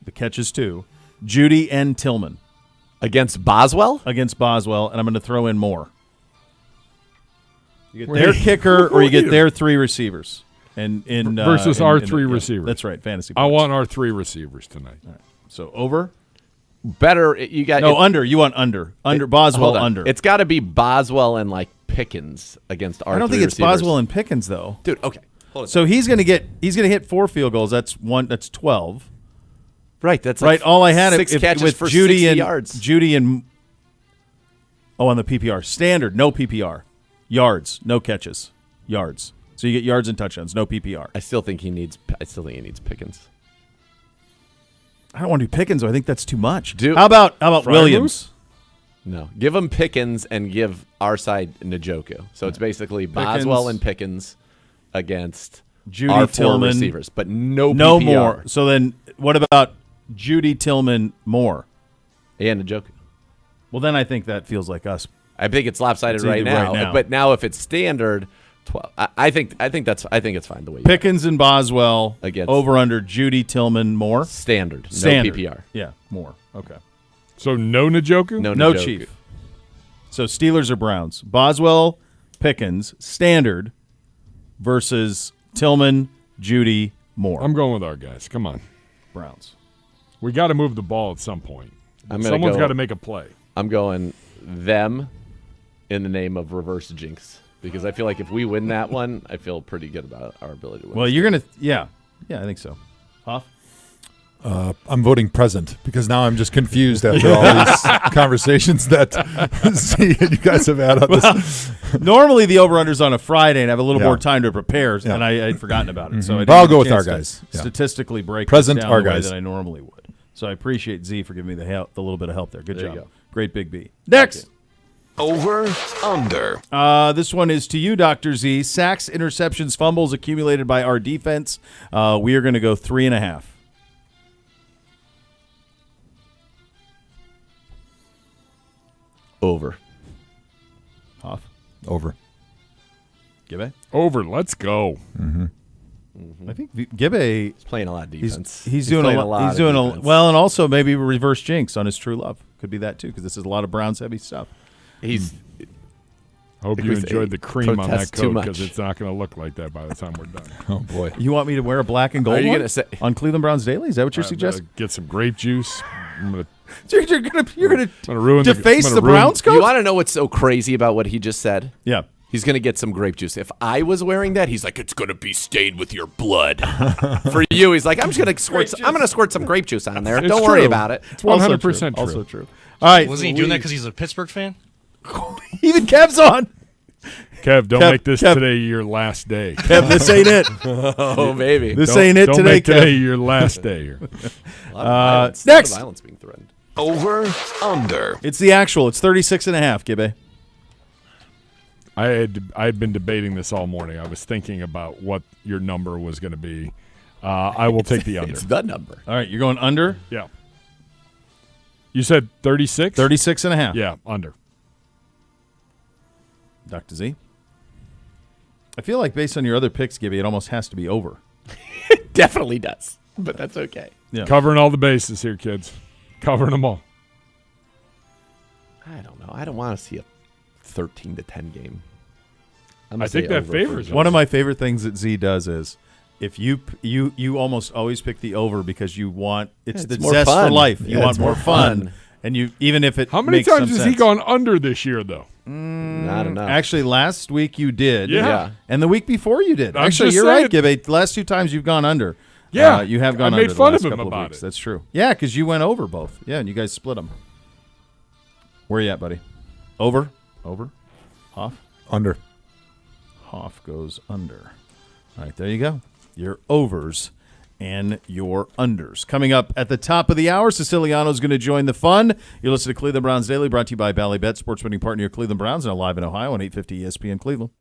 the catches too. Judy and Tillman Against Boswell? against Boswell, and I'm going to throw in more. You get their kicker, or you get their 3 receivers, and Versus our 3 receivers. That's right. Fantasy. I points. want our 3 receivers tonight. So over. Better. You got No, under. You want under. Under. Boswell, hold on. under. It's got to be Boswell and like Pickens against our I don't 3 think it's receivers. Boswell and Pickens, though. Dude, okay. Hold on. So he's going to hit 4 field goals. That's 12. Right. That's Right. like All I had 6 catches with for Judy 60 and yards. Judy and on the PPR standard, no PPR, yards, no catches, yards. So you get yards and touchdowns, no PPR. I still think he needs Pickens. I don't want to do Pickens, though. I think that's too much. Do- How about Fry Williams? No. Give them Pickens and give our side Njoku. So it's basically Boswell and Pickens against Judy our Tillman, four receivers, but no no PPR. more. So then, what about Judy Tillman more? And Njoku. Well, then I think that feels like us. I think it's lopsided It's right either now. right now. But now if it's standard 12, I think it's fine the way you Pickens and Boswell Against- over under Judy Tillman more. standard. Standard. No PPR. Yeah, more. Okay. So no Njoku? No No Njoku. Chief. So Steelers or Browns? Boswell, Pickens, standard versus Tillman, Judy, Moore. I'm going with our guys. Come on. Browns. We got to move the ball at some point. I'm gonna Someone's go- got to make a play. I'm going them in the name of reverse jinx because I feel like if we win that one, I feel pretty good about our ability to win. Well, you're gonna. Yeah, I think so. Hoff. I'm voting present because now I'm just confused after all these conversations that you guys have had on this. Normally the over/under's on a Friday and I have a little Yeah. more time to prepare, Yeah. and I had forgotten about it. So I But didn't I'll get go a with our chance to guys. Yeah. Statistically break Present this down our the way guys. that I normally would. So I appreciate Z for giving me the little bit of help there. Good There job. you go. Great Big B. Next. Over, under. This one is to you, Dr. Z. Sacks, interceptions, fumbles accumulated by our defense. We are going to go 3.5. over. Hoff. Over. Gibbe. Over. Let's go. I think Gibbe. He's playing a lot of defense. He's doing playing a lot. He's of doing defense. well, and also maybe reverse jinx on his true love. Could be that too, because this is a lot of Browns heavy stuff. He's Hope If you we say enjoyed the cream on that protest too coat much. because it's not going to look like that by the time we're done. Oh boy. You want me to wear a black and gold Are you one gonna say- on Cleveland Browns Daily? Is that what you're I'm suggesting? gonna get some grape juice. I'm gonna So you're gonna ruin deface I'm the gonna ruin- Browns coat? You want to know what's so crazy about what he just said? Yeah. He's going to get some grape juice. If I was wearing that, he's like, it's going to be stained with your blood. For you, he's like, I'm going to squirt some grape juice on there. It's Don't worry true. about it. It's 100% true. Also true. All right. Wasn't he doing that because he's a Pittsburgh fan? Even Kev's on. Kev, don't Kev- make this Kev- today your last day. Kev, this ain't it. Oh, baby. This ain't it Don't today, make today Kev. your last day here. A lot of violence. next. A lot of violence being threatened. Over, under. It's the actual. It's 36.5, Gibbe. I had been debating this all morning. I was thinking about what your number was going to be. I will take the under. It's the number. All right, you're going under? Yeah. You said 36? 36.5. Yeah, under. Dr. Z. I feel like based on your other picks, Gibby, it almost has to be over. Definitely does, but that's okay. Yeah. Covering all the bases here, kids. Covering them all. I don't know. I don't want to see a 13-10 game. I think that favors One of my favorite things that Z does is if you almost always pick the over because you want it's the more zest fun. for life. You Yeah, want it's more more fun. fun. And you even if it How many makes times some has he sense. gone under this year, though? Not enough. Actually, last week you did. Yeah. And the week before you did. I'm Actually, just you're saying. right, Gibby. The last two times you've gone under. Yeah. You have gone I under made fun the of last him couple about weeks. it. That's true. Yeah, because you went over both. Yeah, and you guys split them. Where you at, buddy? Over? Over? Hoff? Under. Hoff goes under. All right, there you go. Your overs and your unders. Coming up at the top of the hour, Siciliano's going to join the fun. You're listening to Cleveland Browns Daily, brought to you by Bally Bet, sports betting partner of Cleveland Browns, and live in Ohio on 850 ESPN Cleveland.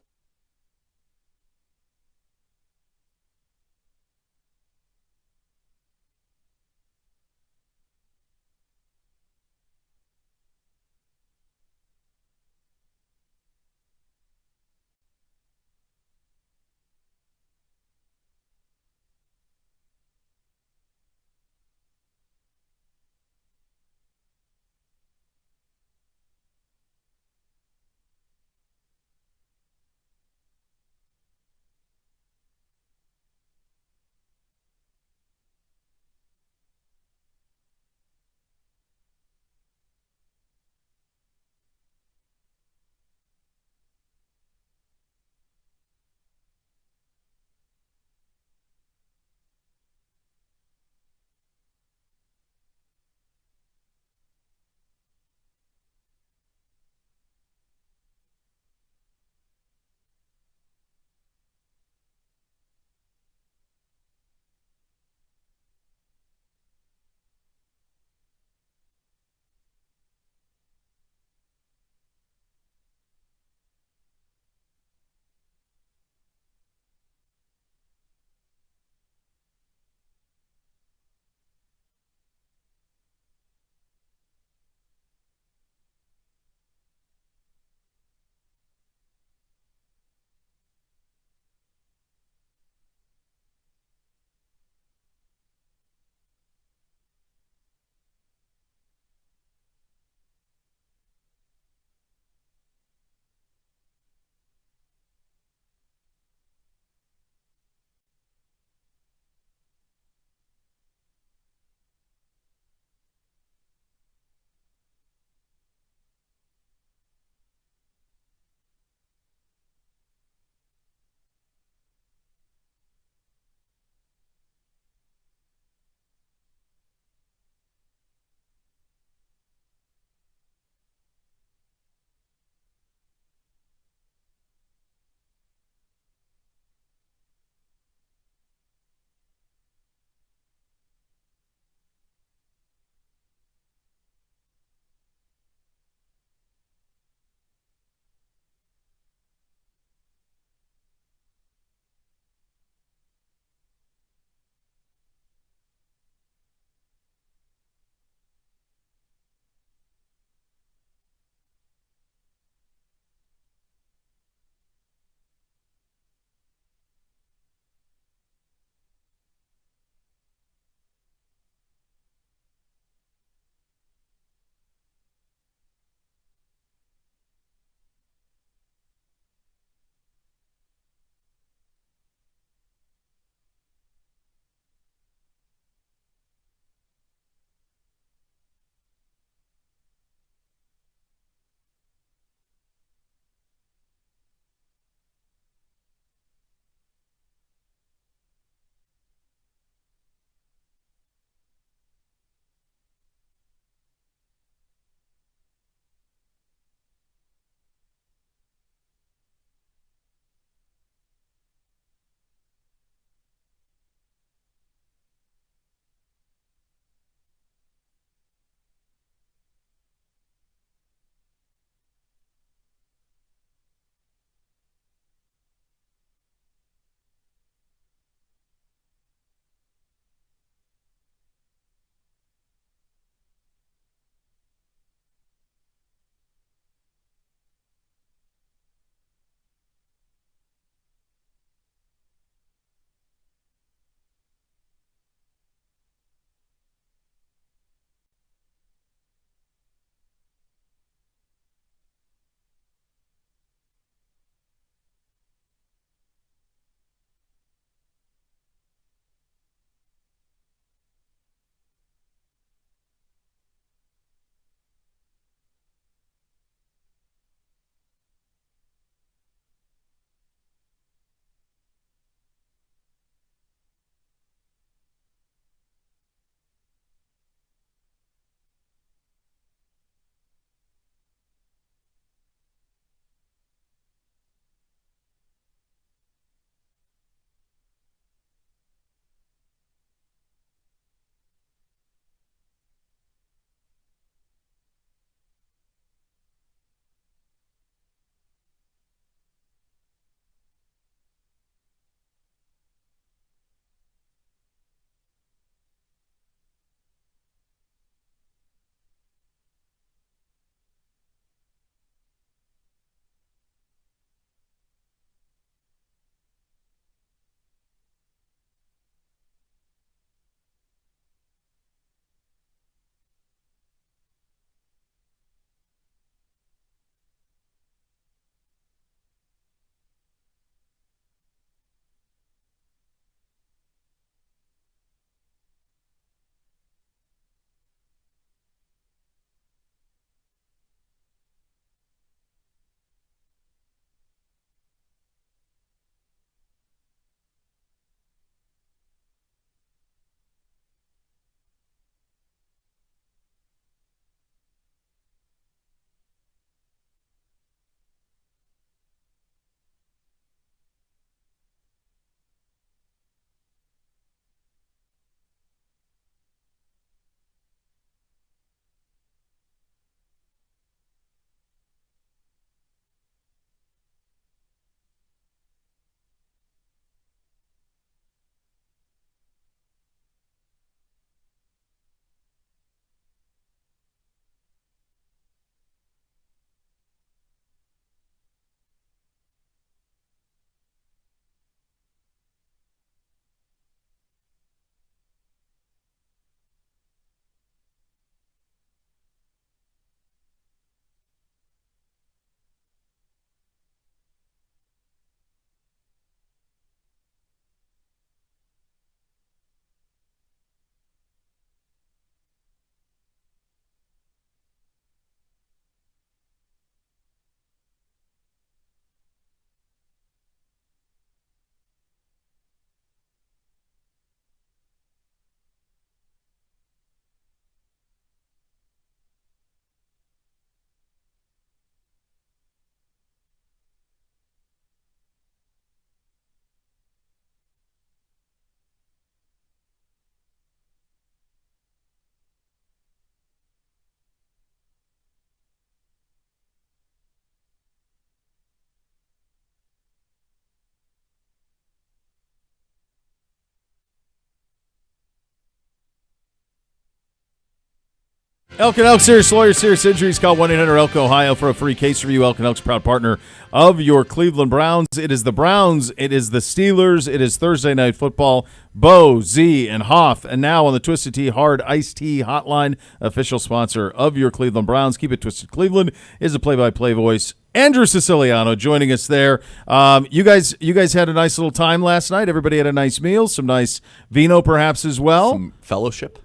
Elk and Elk Serious Lawyer, Serious Injuries. Call 1-800-ELK Ohio for a free case review. Elk and Elk's proud partner of your Cleveland Browns. It is the Browns. It is the Steelers. It is Thursday Night Football. Bo, Z, and Hoff. And now on the Twisted Tea Hard Iced Tea Hotline, official sponsor of your Cleveland Browns. Keep it twisted. Cleveland is a play-by-play voice. Andrew Siciliano joining us there. You guys had a nice little time last night. Everybody had a nice meal, some nice vino perhaps as well. Some fellowship,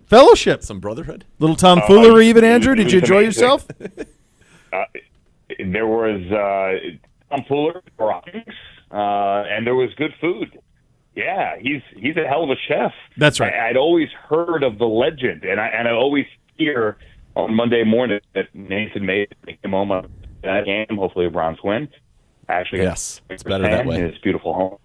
some brotherhood. Little tomfoolery even, Andrew. Did you enjoy yourself? There was tomfoolery, and there was good food. Yeah, he's a hell of a chef. That's right. I'd always heard of the legend, and I always hear on Monday morning that Nathan made him home on that game. Hopefully, the Browns win. Actually, yes, it's better that way. In his beautiful home.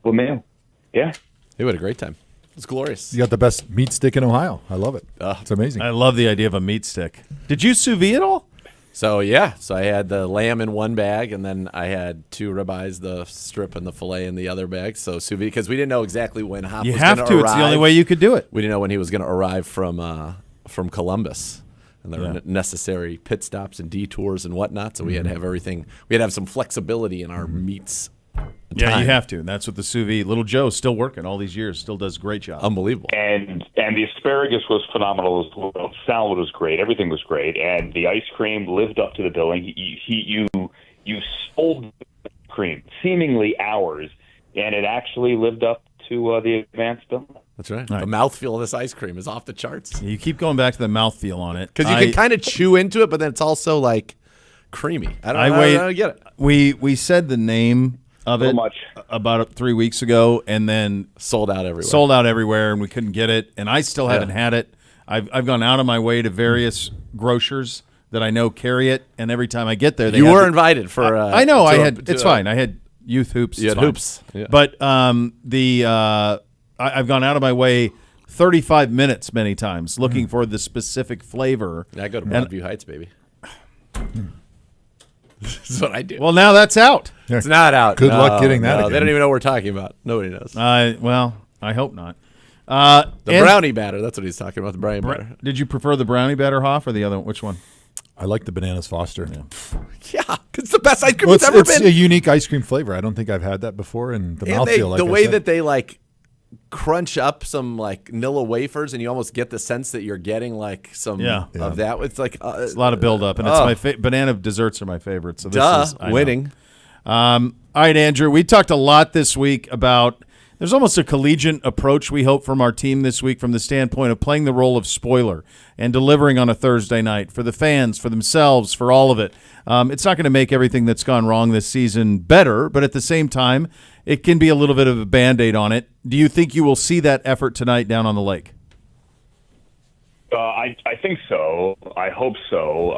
Good meal. Yeah, we had a great time. It's glorious. You got the best meat stick in Ohio. I love it. It's amazing. I love the idea of a meat stick. Did you sous vide it all? So I had the lamb in one bag, and then I had 2 ribeyes, the strip and the fillet in the other bag. So sous vide, because we didn't know exactly when Hoff was going to arrive. You have to. It's the only way you could do it. We didn't know when he was going to arrive from Columbus, and there were necessary pit stops and detours and whatnot. So we had to have everything. We had to have some flexibility in our meats. Yeah, you have to. And that's what the sous vide. Little Joe's still working all these years. Still does a great job. Unbelievable. And the asparagus was phenomenal as well. Salad was great. Everything was great. And the ice cream lived up to the billing. You sold the cream, seemingly hours, and it actually lived up to the advanced billing. That's right. The mouthfeel of this ice cream is off the charts. You keep going back to the mouthfeel on it. Because you can kind of chew into it, but then it's also like creamy. I don't get it. We said the name of it about 3 weeks ago, and then sold out everywhere, and we couldn't get it. And I still haven't had it. I've gone out of my way to various grocers that I know carry it, and every time I get there, you were invited for. I know. It's fine. I had youth hoops. You had hoops, but I've gone out of my way 35 minutes many times looking for the specific flavor. I go to Broadview Heights, baby. This is what I do. Well, now that's out. It's not out. Good luck getting that again. They don't even know what we're talking about. Nobody knows. Well, I hope not. The brownie batter. That's what he's talking about, the brownie batter. Did you prefer the brownie batter, Hoff, or the other one? Which one? I like the Bananas Foster. Yeah, it's the best ice cream it's ever been. It's a unique ice cream flavor. I don't think I've had that before, and the mouthfeel. The way that they crunch up some Nilla wafers, and you almost get the sense that you're getting some of that. It's like it's a lot of buildup, and it's my banana desserts are my favorite. So this is winning. All right, Andrew, we talked a lot this week about. There's almost a collegiate approach we hope from our team this week from the standpoint of playing the role of spoiler and delivering on a Thursday night for the fans, for themselves, for all of it. It's not going to make everything that's gone wrong this season better, but at the same time, it can be a little bit of a Band-Aid on it. Do you think you will see that effort tonight down on the lake? I think so. I hope so.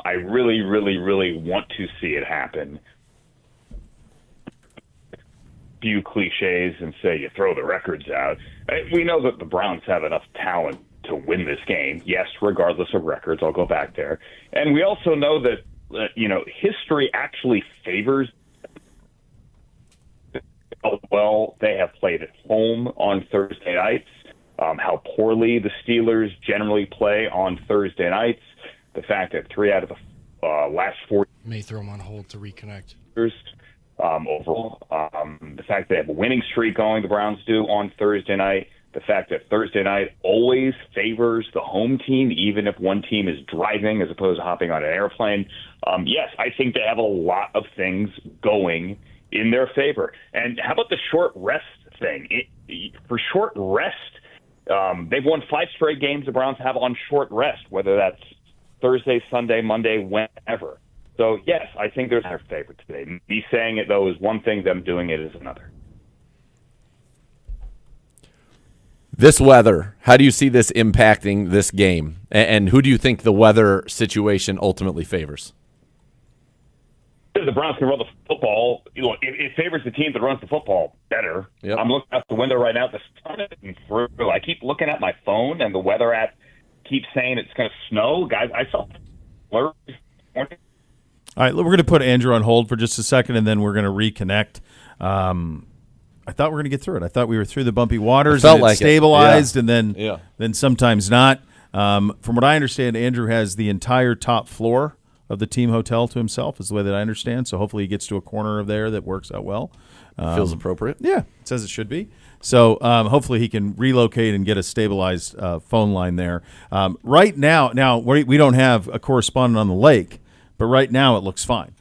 I really, really, really want to see it happen. Few cliches and say you throw the records out. We know that the Browns have enough talent to win this game. Yes, regardless of records. I'll go back there. And we also know that history actually favors how well they have played at home on Thursday nights, how poorly the Steelers generally play on Thursday nights, the fact that 3 out of the last 4 may throw them on hold to reconnect. Overall, the fact they have a winning streak going, the Browns do on Thursday night, the fact that Thursday night always favors the home team, even if one team is driving as opposed to hopping on an airplane. Yes, I think they have a lot of things going in their favor. And how about the short rest thing? For short rest, they've won 5 straight games the Browns have on short rest, whether that's Thursday, Sunday, Monday, whenever. So, yes, I think there's our favorite today. Me saying it, though, is one thing. Them doing it is another. This weather, how do you see this impacting this game? And who do you think the weather situation ultimately favors? The Browns can run the football. It favors the team that runs the football better. Yep. I'm looking out the window right now. The sun is through. I keep looking at my phone, and the weather app keeps saying it's going to snow. Guys, I saw flurries. All right, we're going to put Andrew on hold for just a second, and then we're going to reconnect. I thought we were going to get through it. I thought we were through the bumpy waters, and it stabilized, and then sometimes not. From what I understand, Andrew has the entire top floor of the team hotel to himself, is the way that I understand. So hopefully he gets to a corner of there that works out well. Feels appropriate. Yeah, it says it should be. So hopefully he can relocate and get a stabilized phone line there. Right now we don't have a correspondent on the lake, but right now it looks fine.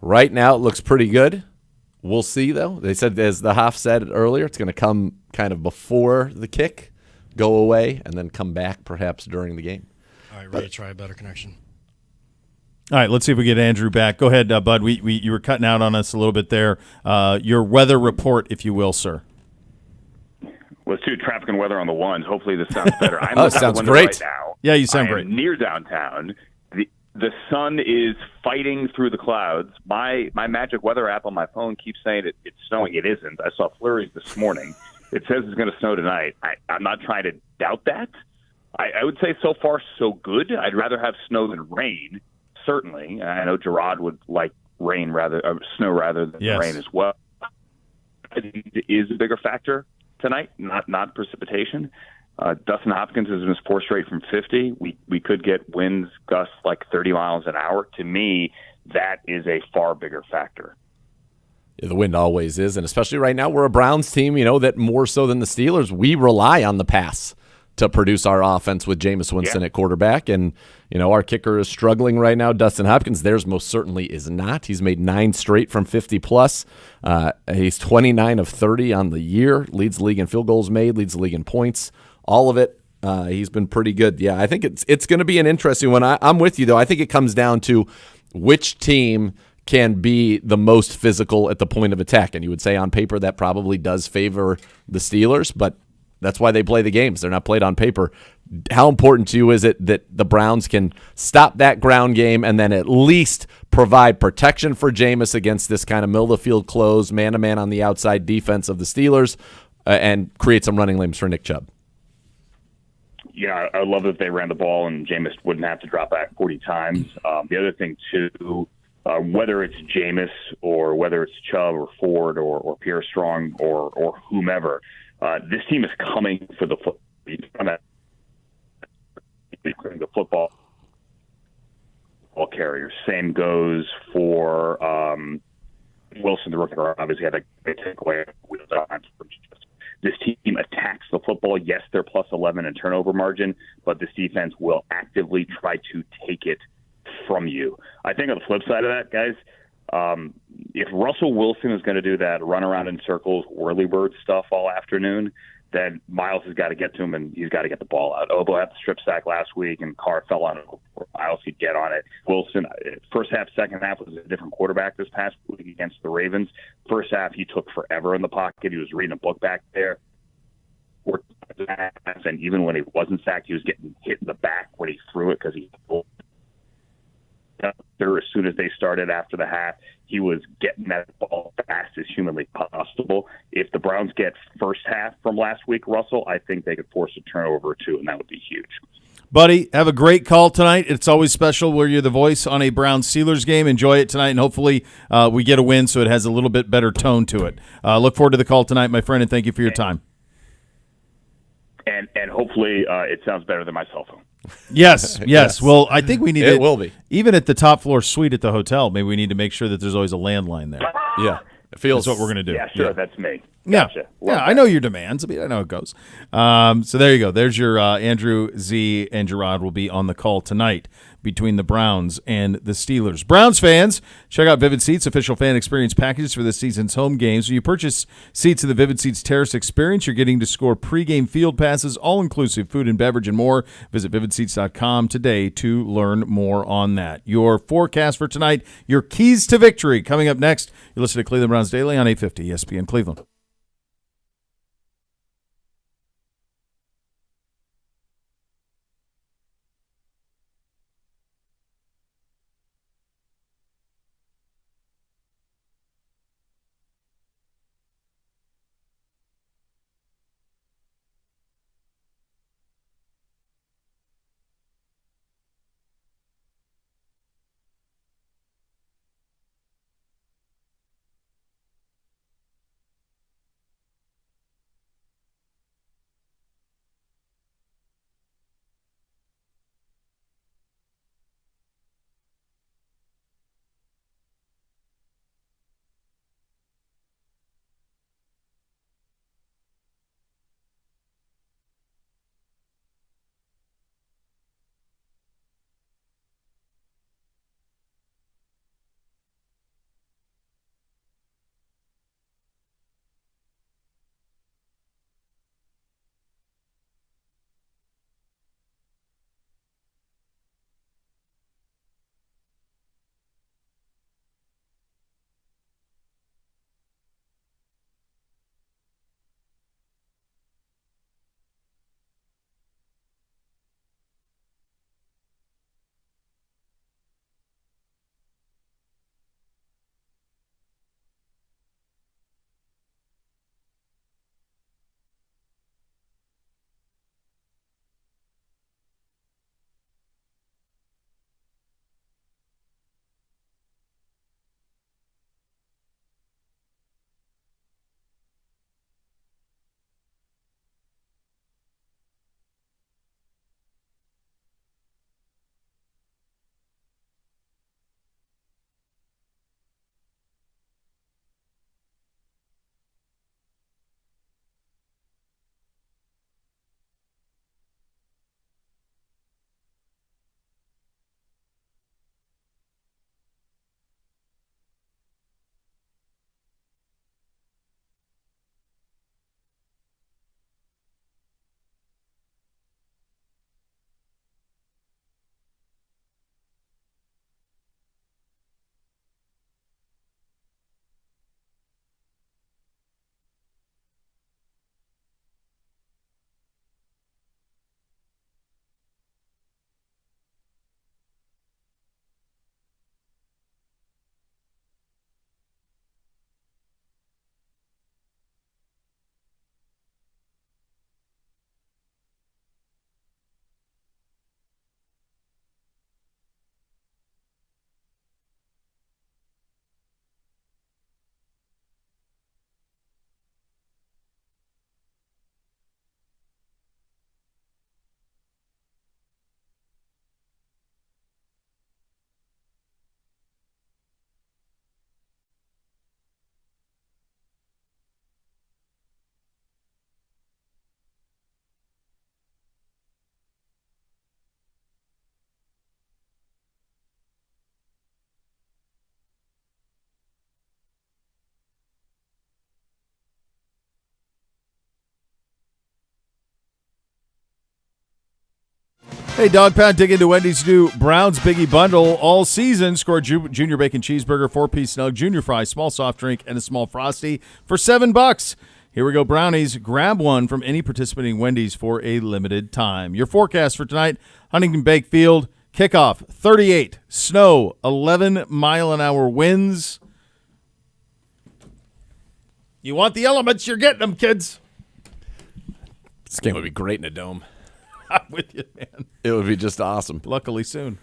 Right now it looks pretty good. We'll see, though. They said, as the Hoff said earlier, it's going to come kind of before the kick, go away, and then come back perhaps during the game. All right, ready to try a better connection. All right, let's see if we get Andrew back. Go ahead, Bud. You were cutting out on us a little bit there. Your weather report, if you will, sir. Let's do traffic and weather on the ones. Hopefully this sounds better. I'm Oh, looking out sounds the window great. right now. Yeah, you sound I am great. near downtown. The sun is fighting through the clouds. My magic weather app on my phone keeps saying it's snowing. It isn't. I saw flurries this morning. It says it's going to snow tonight. I'm not trying to doubt that. I would say so far so good. I'd rather have snow than rain. Certainly, I know Gerard would like snow rather than rain as well. I think it is a bigger factor tonight, not precipitation. Dustin Hopkins has missed 4 straight from 50. We could get winds gusts like 30 miles an hour. To me, that is a far bigger factor. Yeah, the wind always is, and especially right now, we're a Browns team, that more so than the Steelers, we rely on the pass to produce our offense with Jameis Winston at quarterback. And, our kicker is struggling right now. Dustin Hopkins, theirs most certainly is not. He's made 9 straight from 50-plus. He's 29 of 30 on the year, leads the league in field goals made, leads the league in points. All of it, he's been pretty good. Yeah, I think it's going to be an interesting one. I'm with you, though. I think it comes down to which team can be the most physical at the point of attack. And you would say on paper that probably does favor the Steelers, but that's why they play the games. They're not played on paper. How important to you is it that the Browns can stop that ground game and then at least provide protection for Jameis against this kind of middle-of-the-field close, man-to-man on the outside defense of the Steelers, and create some running lanes for Nick Chubb? Yeah, I love that they ran the ball and Jameis wouldn't have to drop back 40 times. The other thing, too, whether it's Jameis or whether it's Chubb or Ford or Pierre Strong or whomever, this team is coming for the football. The football carrier. Same goes for Wilson, the rookie. Obviously, had a great takeaway. This team attacks the football. Yes, they're plus 11 in turnover margin, but this defense will actively try to take it from you. I think on the flip side of that, guys, if Russell Wilson is going to do that run around in circles, whirly bird stuff all afternoon, then Miles has got to get to him and he's got to get the ball out. Obo had the strip sack last week and Carr fell on it before Miles could get on it. Wilson, first half, second half was a different quarterback this past week against the Ravens. First half, he took forever in the pocket. He was reading a book back there. And even when he wasn't sacked, he was getting hit in the back when he threw it because he pulled there as soon as they started after the half. He was getting that ball fast as humanly possible. If the Browns get first half from last week, Russell, I think they could force a turnover or two, and that would be huge. Buddy, have a great call tonight. It's always special where you're the voice on a Browns-Steelers game. Enjoy it tonight, and hopefully we get a win so it has a little bit better tone to it. Look forward to the call tonight, my friend, and thank you for your time. And hopefully it sounds better than my cell phone. Yes. Well, I think we need it. Will be. Even at the top floor suite at the hotel, maybe we need to make sure that there's always a landline there. Yeah. It feels That's what we're going to do. Yeah, sure, that's me. Yeah, Gotcha. I know your demands. I mean, I know how it goes. So there you go. There's your Andrew, Z, and Gerard will be on the call tonight between the Browns and the Steelers. Browns fans, check out Vivid Seats, official fan experience packages for this season's home games. When you purchase seats in the Vivid Seats Terrace Experience, you're getting to score pregame field passes, all-inclusive food and beverage and more. Visit vividseats.com today to learn more on that. Your forecast for tonight, your keys to victory, coming up next. You're listening to Cleveland Browns Daily on 850 ESPN Cleveland. Hey, Dog Pound, dig into Wendy's new Browns Biggie Bundle all season. Score junior bacon cheeseburger, 4-piece snug, junior fry, small soft drink, and a small Frosty for $7. Here we go, Brownies. Grab one from any participating Wendy's for a limited time. Your forecast for tonight, Huntington Bank Field, kickoff 38, snow, 11-mile-an-hour winds. You want the elements, you're getting them, kids. This game would be great in a dome. I'm with you, man. It would be just awesome. Luckily soon.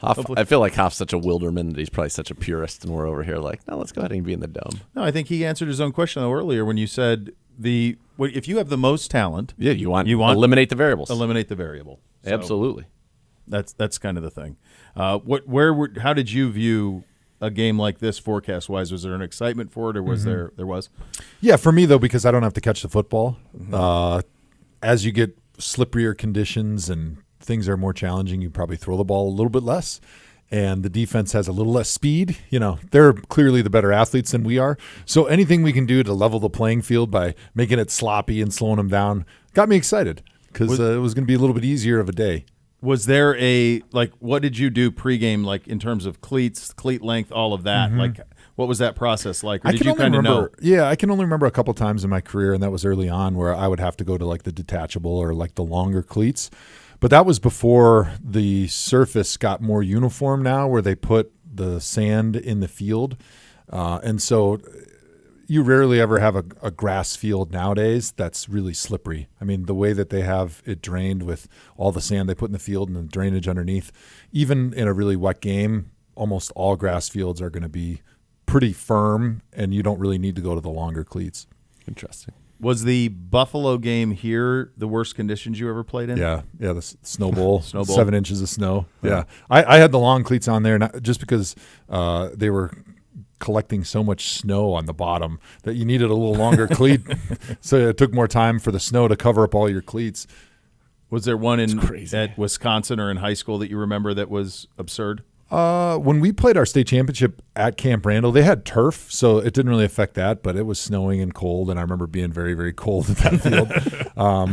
I feel like Hoff's such a Wilderman that he's probably such a purist, and we're over here like, no, let's go ahead and be in the dome. No, I think he answered his own question though earlier when you said if you have the most talent, Yeah, you want eliminate the variables. eliminate the variable. So Absolutely. That's kind of the thing. How did you view a game like this forecast wise? Was there an excitement for it, or was there was? Yeah, for me though, because I don't have to catch the football. As you get slipperier conditions and things are more challenging, you probably throw the ball a little bit less, and the defense has a little less speed. They're clearly the better athletes than we are. So anything we can do to level the playing field by making it sloppy and slowing them down got me excited because it was going to be a little bit easier of a day. Was there what did you do pregame, in terms of cleats, cleat length, all of that? What was that process like? Or did you kind of know? Yeah, I can only remember a couple times in my career, and that was early on, where I would have to go to the detachable or the longer cleats. But that was before the surface got more uniform now, where they put the sand in the field. And so you rarely ever have a grass field nowadays that's really slippery. I mean, the way that they have it drained with all the sand they put in the field and the drainage underneath, even in a really wet game, almost all grass fields are going to be pretty firm, and you don't really need to go to the longer cleats. Interesting. Was the Buffalo game here the worst conditions you ever played in? Yeah, the snow bowl, Snow bowl. 7 inches of snow. Yeah, I had the long cleats on there, not just because they were collecting so much snow on the bottom that you needed a little longer cleat, so it took more time for the snow to cover up all your cleats. Was there one at Wisconsin or in high school that you remember that was absurd? When we played our state championship at Camp Randall, they had turf, so it didn't really affect that, but it was snowing and cold, and I remember being very, very cold at that field.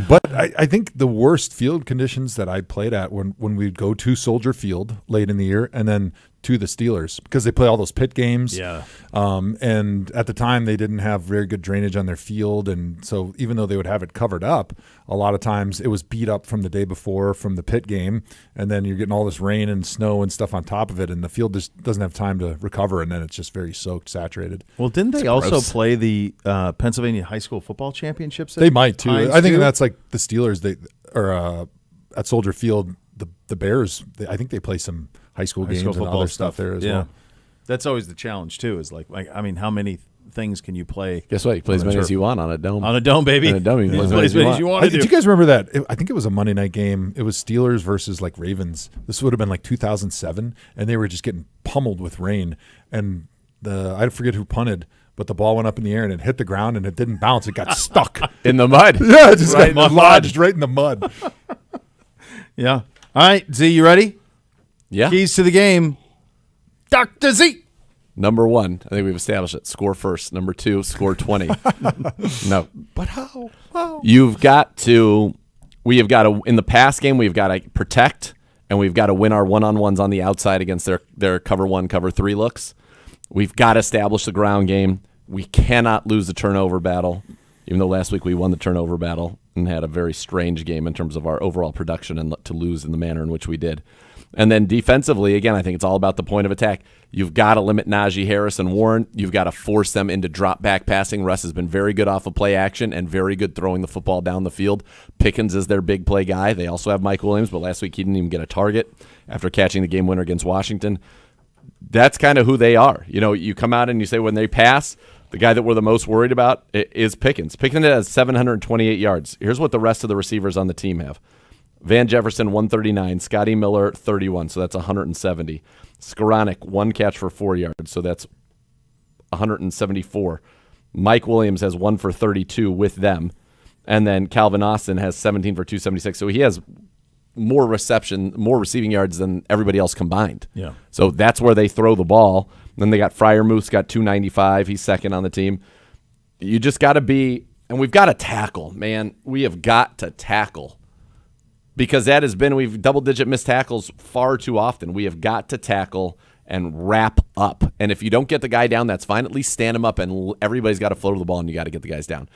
But I think the worst field conditions that I played at when we'd go to Soldier Field late in the year and then to the Steelers, because they play all those pit games. Yeah. And at the time, they didn't have very good drainage on their field, and so even though they would have it covered up, a lot of times it was beat up from the day before from the pit game, and then you're getting all this rain and snow and stuff on top of it, and the field just doesn't have time to recover, and then it's just very soaked, saturated. Well, didn't they also gross. play the Pennsylvania High School Football Championships? They might too. Hines I think too? that's like the Steelers. At Soldier Field, the Bears. I think they play some high school games and other stuff there as well. That's always the challenge too. Is how many things can you play? Guess what? You play as many as you want on a dome. On a dome, baby. On a dome, you play play as many as you want to do. Did you guys remember that? I think it was a Monday night game. It was Steelers versus Ravens. This would have been 2007, and they were just getting pummeled with rain. And I forget who punted, but the ball went up in the air and it hit the ground and it didn't bounce. It got stuck in the mud. Yeah, it just Right got in the lodged right in the mud. Yeah. All right, Z, you ready? Yeah. Keys to the game. Dr. Z. Number 1, I think we've established it. Score first. Number 2, score 20. No. But how? We have got to, in the pass game, we've got to protect, and we've got to win our one-on-ones on the outside against their cover 1, cover 3 looks. We've got to establish the ground game. We cannot lose the turnover battle, even though last week we won the turnover battle and had a very strange game in terms of our overall production and to lose in the manner in which we did. And then defensively, again, I think it's all about the point of attack. You've got to limit Najee Harris and Warren. You've got to force them into drop-back passing. Russ has been very good off of play action and very good throwing the football down the field. Pickens is their big play guy. They also have Mike Williams, but last week he didn't even get a target after catching the game winner against Washington. That's kind of who they are. You come out and you say when they pass, the guy that we're the most worried about is Pickens. Pickens has 728 yards. Here's what the rest of the receivers on the team have. Van Jefferson, 139. Scotty Miller, 31, so that's 170. Skoranek, 1 catch for 4 yards, so that's 174. Mike Williams has 1 for 32 with them. And then Calvin Austin has 17 for 276. So he has more receiving yards than everybody else combined. Yeah. So that's where they throw the ball. Then they got Freiermuth, got 295. He's second on the team. You just got to be, and we've got to tackle, man. We have got to tackle because that has been, we've double-digit missed tackles far too often. We have got to tackle and wrap up. And if you don't get the guy down, that's fine. At least stand him up, and everybody's got to float the ball, and you got to get the guys down.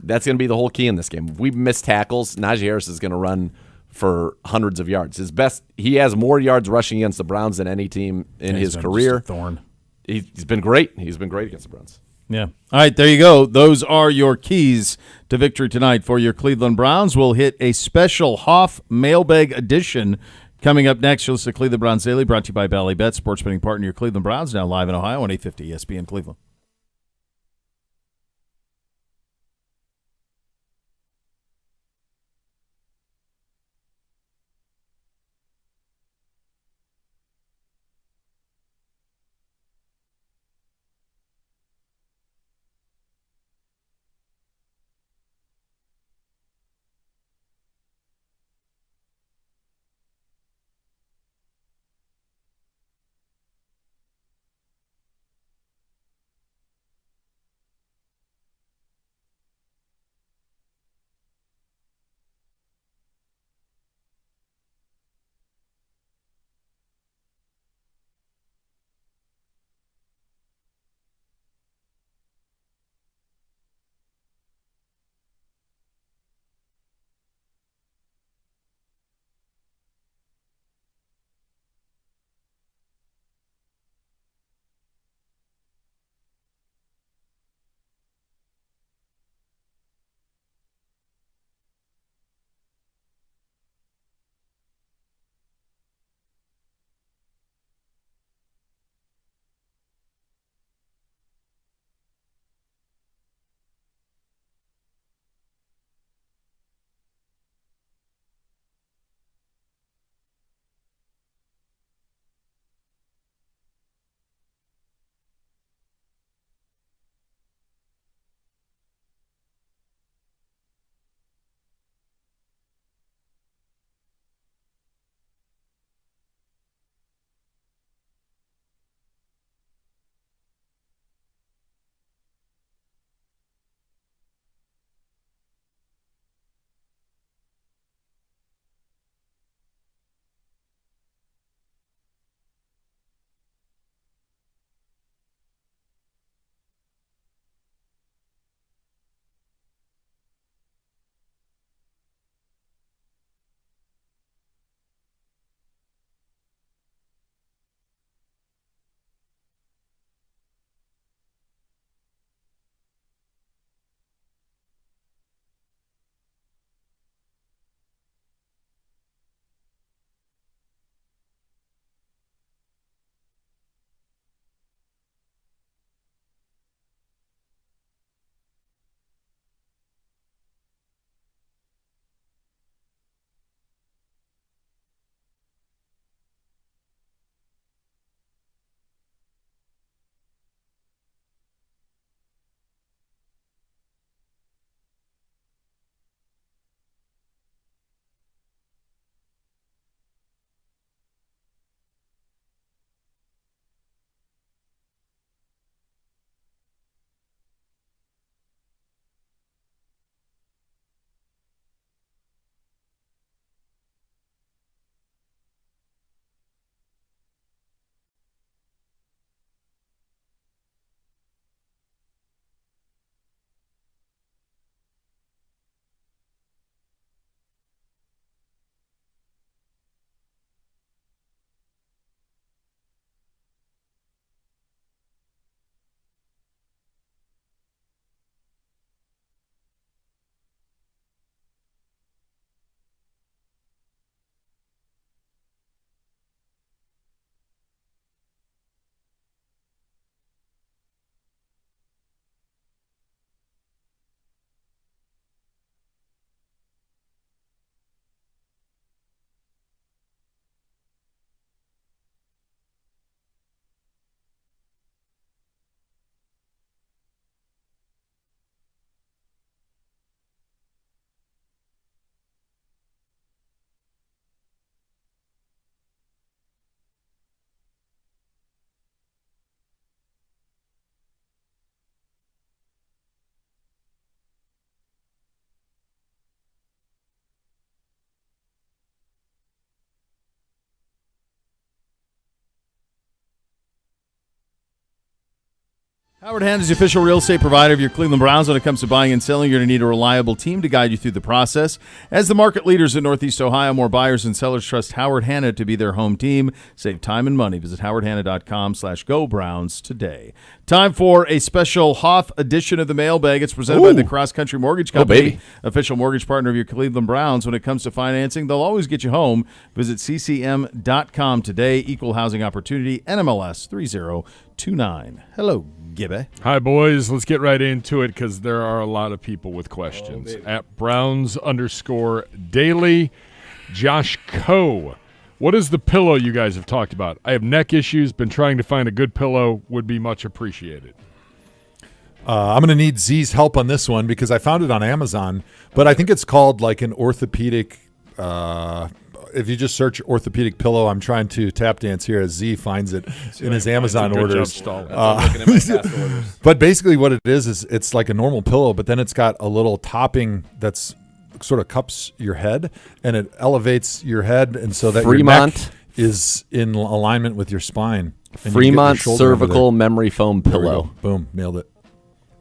That's going to be the whole key in this game. If we miss tackles, Najee Harris is going to run for hundreds of yards. His best, he has more yards rushing against the Browns than any team in his career. Just a thorn. He's been great. He's been great against the Browns. Yeah. All right, there you go. Those are your keys to victory tonight for your Cleveland Browns. We'll hit a special Hoff mailbag edition coming up next. You'll listen to Cleveland Browns Daily, brought to you by Bally Bet, sports betting partner, your Cleveland Browns, now live in Ohio on 850 ESPN Cleveland. Howard Hand is the official real estate provider of your Cleveland Browns. When it comes to buying and selling, you're going to need a reliable team to guide you through the process. As the market leaders in Northeast Ohio, more buyers and sellers trust Howard Hanna to be their home team. Save time and money. Visit howardhanna.com/go Browns today. Time for a special Hoff edition of the mailbag. It's presented by the Cross Country Mortgage Company, official mortgage partner of your Cleveland Browns. When it comes to financing, they'll always get you home. Visit ccm.com today. Equal housing opportunity, NMLS 3029. Hello, Gibby. Hi, boys. Let's get right into it because there are a lot of people with questions. At Browns_daily, Josh Coe. What is the pillow you guys have talked about? I have neck issues. Been trying to find a good pillow. Would be much appreciated. I'm going to need Z's help on this one because I found it on Amazon, but I think it's called like an orthopedic. If you just search orthopedic pillow, I'm trying to tap dance here as Z finds it in his Amazon orders. But basically what it is it's like a normal pillow, but then it's got a little topping that's sort of cups your head, and it elevates your head, and so that your neck is in alignment with your spine. And Fremont cervical memory foam pillow. Boom, nailed it.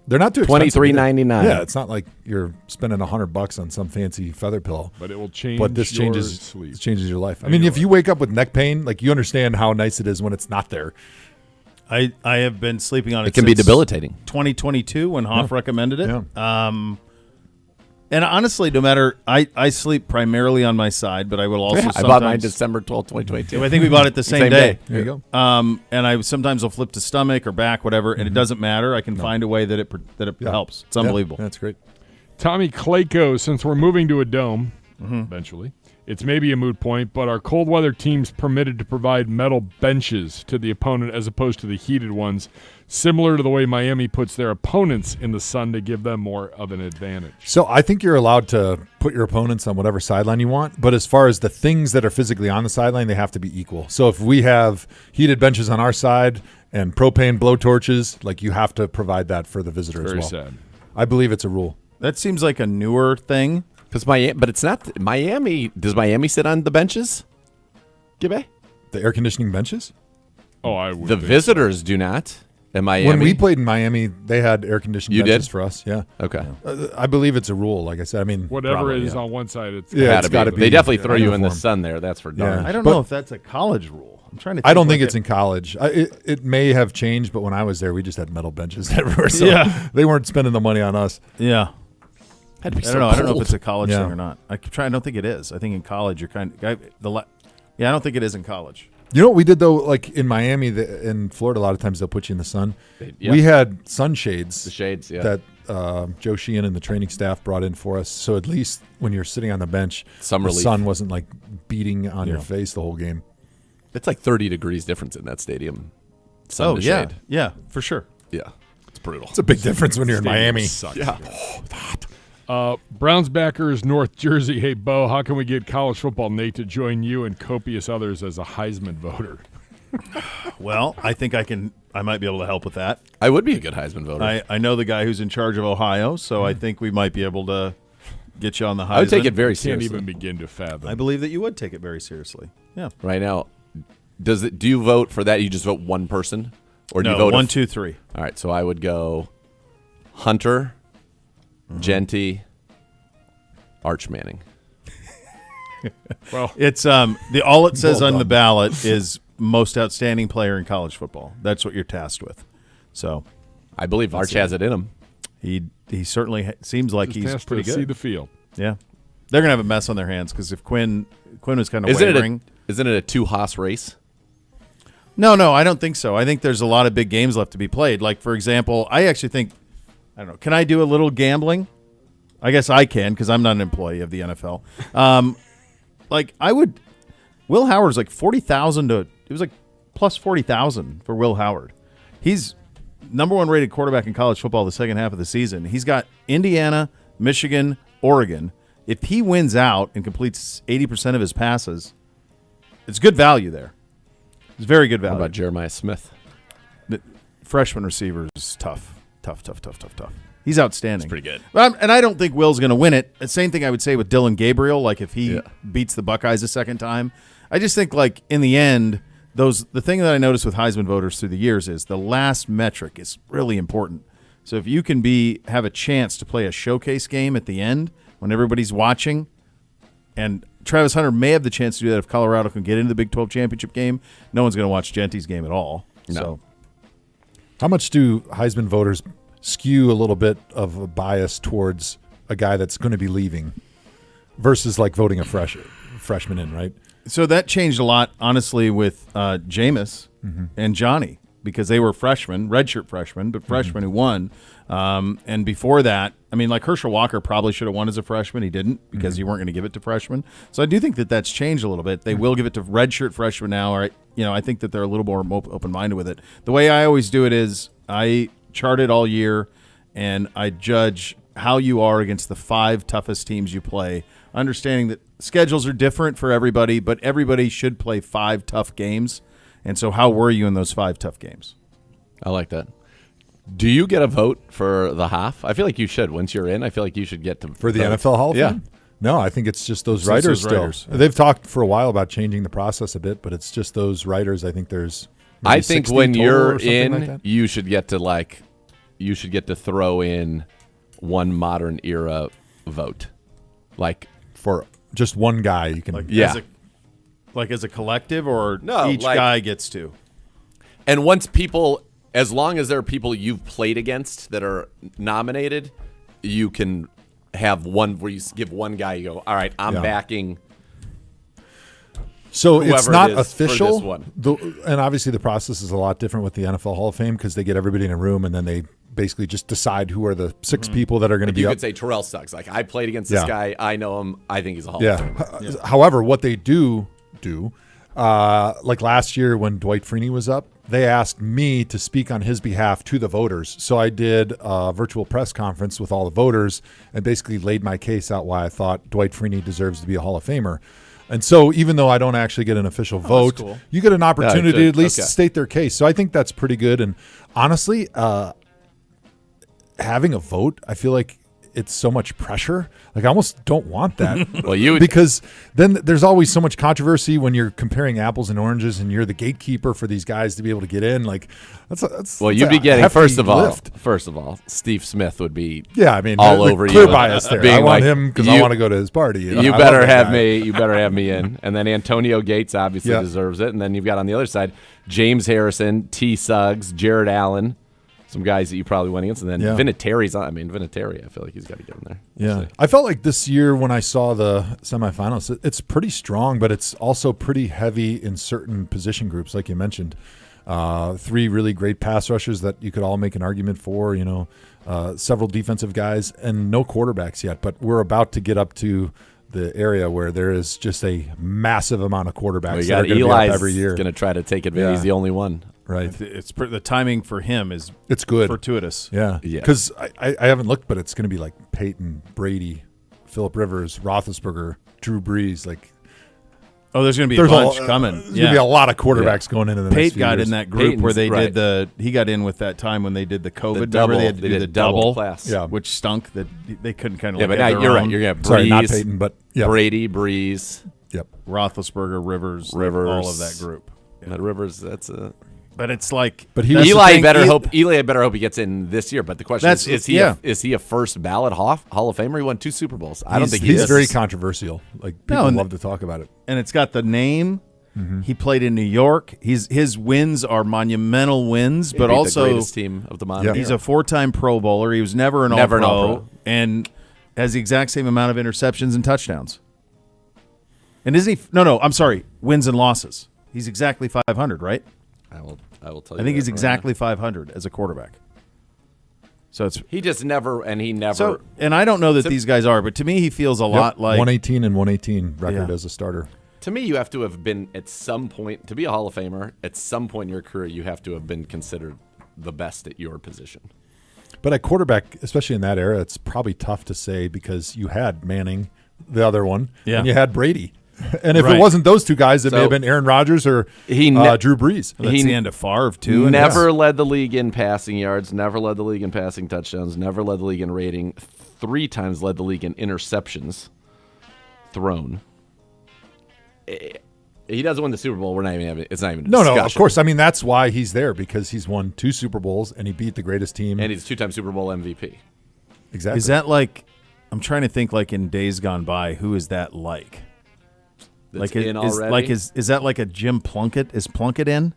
They're not too expensive. $23.99. Yeah, it's not like you're spending $100 on some fancy feather pillow. But it will change. But this your changes sleep. changes your life. I mean, if you wake up with neck pain, like you understand how nice it is when it's not there. I have been sleeping on it. It can be debilitating. 2022 when Hoff recommended it. Yeah. And honestly, no matter, I sleep primarily on my side, but I will also I bought mine December 12th, 2022. I think we bought it the same day. There you go. And I sometimes will flip to stomach or back, whatever, and it doesn't matter. I can find a way that it helps. It's unbelievable. Yeah, that's great. Tommy Clayco, since we're moving to a dome, eventually, it's maybe a moot point, but are cold weather teams permitted to provide metal benches to the opponent as opposed to the heated ones, similar to the way Miami puts their opponents in the sun to give them more of an advantage? So I think you're allowed to put your opponents on whatever sideline you want, but as far as the things that are physically on the sideline, they have to be equal. So if we have heated benches on our side and propane blowtorches, like you have to provide that for the visitor as well. Very sad. I believe it's a rule. That seems like a newer thing. But it's not Miami. Does Miami sit on the benches? Gibby? The air conditioning benches? Oh, I would. The visitors do not. In Miami. When we played in Miami, they had air conditioning benches for us. Yeah. Okay. I believe it's a rule. Like I said, I mean, whatever probably, is on one side, it's gotta be. They definitely throw you in the uniform. sun there. That's for darn. Yeah. I don't know if that's a college rule. I'm trying to think I don't think like it's in college. It may have changed, but when I was there, we just had metal benches everywhere. So they weren't spending the money on us. Yeah. Had to be I don't know. I don't know if cold. it's a college Yeah. thing or not. I don't think it is. I think in college you're kind of I don't think it is in college. You know what we did though? Like in Miami, in Florida, a lot of times they'll put you in the sun. Yeah. We had sunshades. The shades, yeah. That Joe Sheehan and the training staff brought in for us. So at least when you're sitting on the bench, Some the relief. sun wasn't like beating on your face the whole game. It's like 30 degrees difference in that stadium. Sun to yeah. shade. Yeah, for sure. Yeah. It's brutal. It's a big difference when you're in Stadium Miami. sucks. Yeah. Browns backers, North Jersey. Hey, Bo, how can we get college football Nate to join you and copious others as a Heisman voter? Well, I think I might be able to help with that. I would be a good Heisman voter. I know the guy who's in charge of Ohio, so I think we might be able to get you on the Heisman. I would take it very Can't seriously. even begin to fathom. I believe that you would take it very seriously. Yeah. Right now, do you vote for that? You just vote one person? Or do you vote 1, 2, 3. All right, so I would go Hunter, Genty, Arch Manning. Well, It's all it says on the ballot is most outstanding player in college football. That's what you're tasked with. So I believe Arch has it in him. he certainly seems like just he's has to pretty see good. the field. Yeah, they're gonna have a mess on their hands because if Quinn was kind of wavering. Isn't it a two-hoss race? No, I don't think so. I think there's a lot of big games left to be played. Like, for example, I actually think, I don't know, can I do a little gambling? I guess I can because I'm not an employee of the NFL. Will Howard's like 40,000 to, it was like plus 40,000 for Will Howard. He's number one rated quarterback in college football the second half of the season. He's got Indiana, Michigan, Oregon. If he wins out and completes 80% of his passes, it's good value there. It's very good value. How about Jeremiah Smith? The freshman receiver is tough. He's outstanding. It's pretty good. And I don't think Will's going to win it. The same thing I would say with Dylan Gabriel, like if he beats the Buckeyes a second time. I just think, like, in the end, the thing that I noticed with Heisman voters through the years is the last metric is really important. So if you can have a chance to play a showcase game at the end when everybody's watching, and Travis Hunter may have the chance to do that if Colorado can get into the Big 12 championship game, no one's going to watch Genty's game at all. No. So, How much do Heisman voters skew a little bit of a bias towards a guy that's going to be leaving versus like voting a freshman in, right? So that changed a lot, honestly, with Jameis and Johnny, because they were freshmen, redshirt freshmen, but freshmen who won. And before that, I mean, like Herschel Walker probably should have won as a freshman. He didn't because you weren't going to give it to freshmen. So I do think that that's changed a little bit. They will give it to redshirt freshmen now. Or, I think that they're a little more open-minded with it. The way I always do it is I chart it all year, and I judge how you are against the 5 toughest teams you play, understanding that schedules are different for everybody, but everybody should play 5 tough games. And so how were you in those 5 tough games? I like that. Do you get a vote for the half? I feel like you should. Once you're in, I feel like you should get to For the vote. NFL Hall of Yeah. Fame? No, I think it's just those It's writers those still. writers. They've talked for a while about changing the process a bit, but it's just those writers. I think there's maybe I think 60 when total you're or something in, like that. you should get to throw in one modern era vote. Like, For just one guy, you can. Yeah. As a collective, or No, each like- guy gets to? and once people, as long as there are people you've played against that are nominated, you can have one where you give one guy, you go, all right, I'm Yeah. backing. So it's whoever not it is for official, this one. And obviously the process is a lot different with the NFL Hall of Fame because they get everybody in a room and then they basically just decide who are the 6 people that are going to Like be you up. could say Terrell Suggs. Like, I played against this Yeah. guy. I know him. I think he's a Hall of Famer. Yeah. However, what they do, like last year when Dwight Freeney was up, they asked me to speak on his behalf to the voters. So I did a virtual press conference with all the voters and basically laid my case out why I thought Dwight Freeney deserves to be a Hall of Famer. And so even though I don't actually get an official vote, cool. you get an opportunity to good. at least Okay. state their case. So I think that's pretty good. And honestly, having a vote, I feel like it's so much pressure. Like I almost don't want that. Well, you would- because then there's always so much controversy when you're comparing apples and oranges, and you're the gatekeeper for these guys to be able to get in. Like that's Well, that's you'd a be getting hefty first of lift. all, Steve Smith would be Yeah, I mean, all the over clear you. bias there. Being I want like, him because I you- want to go to his party. You I love better that have guy. me. You better have me in. And then Antonio Gates obviously Yeah. deserves it. And then you've got on the other side James Harrison, T. Suggs, Jared Allen, some guys that you probably went against. And then Yeah. Vinatieri's on. I mean, Vinatieri, I feel like he's got to get in there. Yeah, We'll see. I felt like this year when I saw the semifinals, it's pretty strong, but it's also pretty heavy in certain position groups, like you mentioned. 3 really great pass rushers that you could all make an argument for. Several defensive guys, and no quarterbacks yet. But we're about to get up to the area where there is just a massive amount of quarterbacks Well, you that are got going to be Eli's up every year. going to try to take advantage. Yeah. He's the only one. Right, The timing for him is it's good. fortuitous. Yeah, Yeah. because I haven't looked, but it's going to be like Peyton, Brady, Phillip Rivers, Roethlisberger, Drew Brees. Like Oh, there's going to be a there's bunch a, coming. There's going to be a lot of quarterbacks going into the next Pate few got years. in that group where Peyton's- they right. did he got in with that time when they did the COVID. The double. Remember they had to They do did the double class. Yeah. which stunk that they couldn't kind of Yeah, but now you're right. You're going to have Sorry, not Breeze, Peyton, but yeah, Brady, Breeze, yep. Roethlisberger, Rivers, Rivers. all of that group. That Rivers. That's a. But it's like, But he that's was- the Eli thing, better hope. Eli better hope he gets in this year. But the question That's- is he? yeah. Is he a first ballot Hall of Famer? He won 2 Super Bowls. I don't think he's is. very controversial. Like people and- love to talk about it. and it's got the name. He played in New York. His wins are monumental wins, He but beat the also greatest team of the modern Yeah. he's era. a 4-time Pro Bowler. He was never an Never an All-Pro, All-Pro. and has the exact same amount of interceptions and touchdowns. And isn't he? No, I'm sorry. Wins and losses. He's exactly 500, right? I will tell you. I think he's that right exactly 500 as a quarterback. So it's now. He just never, and he never. so, and I don't know that these guys are, but to me, he feels a lot like 118 and 118 record Yeah. as a starter. To me, you have to have been at some point to be a Hall of Famer. At some point in your career, you have to have been considered the best at your position. But at quarterback, especially in that era, it's probably tough to say because you had Manning, the other one, Yeah. and you had Brady. And if Right. it wasn't those two guys, it may So- have been Aaron Rodgers or He Drew Brees. that's He the end of Favre too. and Never led the league in passing yards. Never led the league in passing touchdowns. Never led the league in rating. 3 times led the league in interceptions thrown. he doesn't win the Super Bowl, we're not even having. It's not even a No, discussion. of course. I mean, that's why he's there, because he's won 2 Super Bowls and he beat the greatest team. And he's a 2-time Super Bowl MVP. Exactly. Is that like? I'm trying to think. Like in days gone by, who is that like? That's Like in is already. like is that like a Jim Plunkett? Is Plunkett in?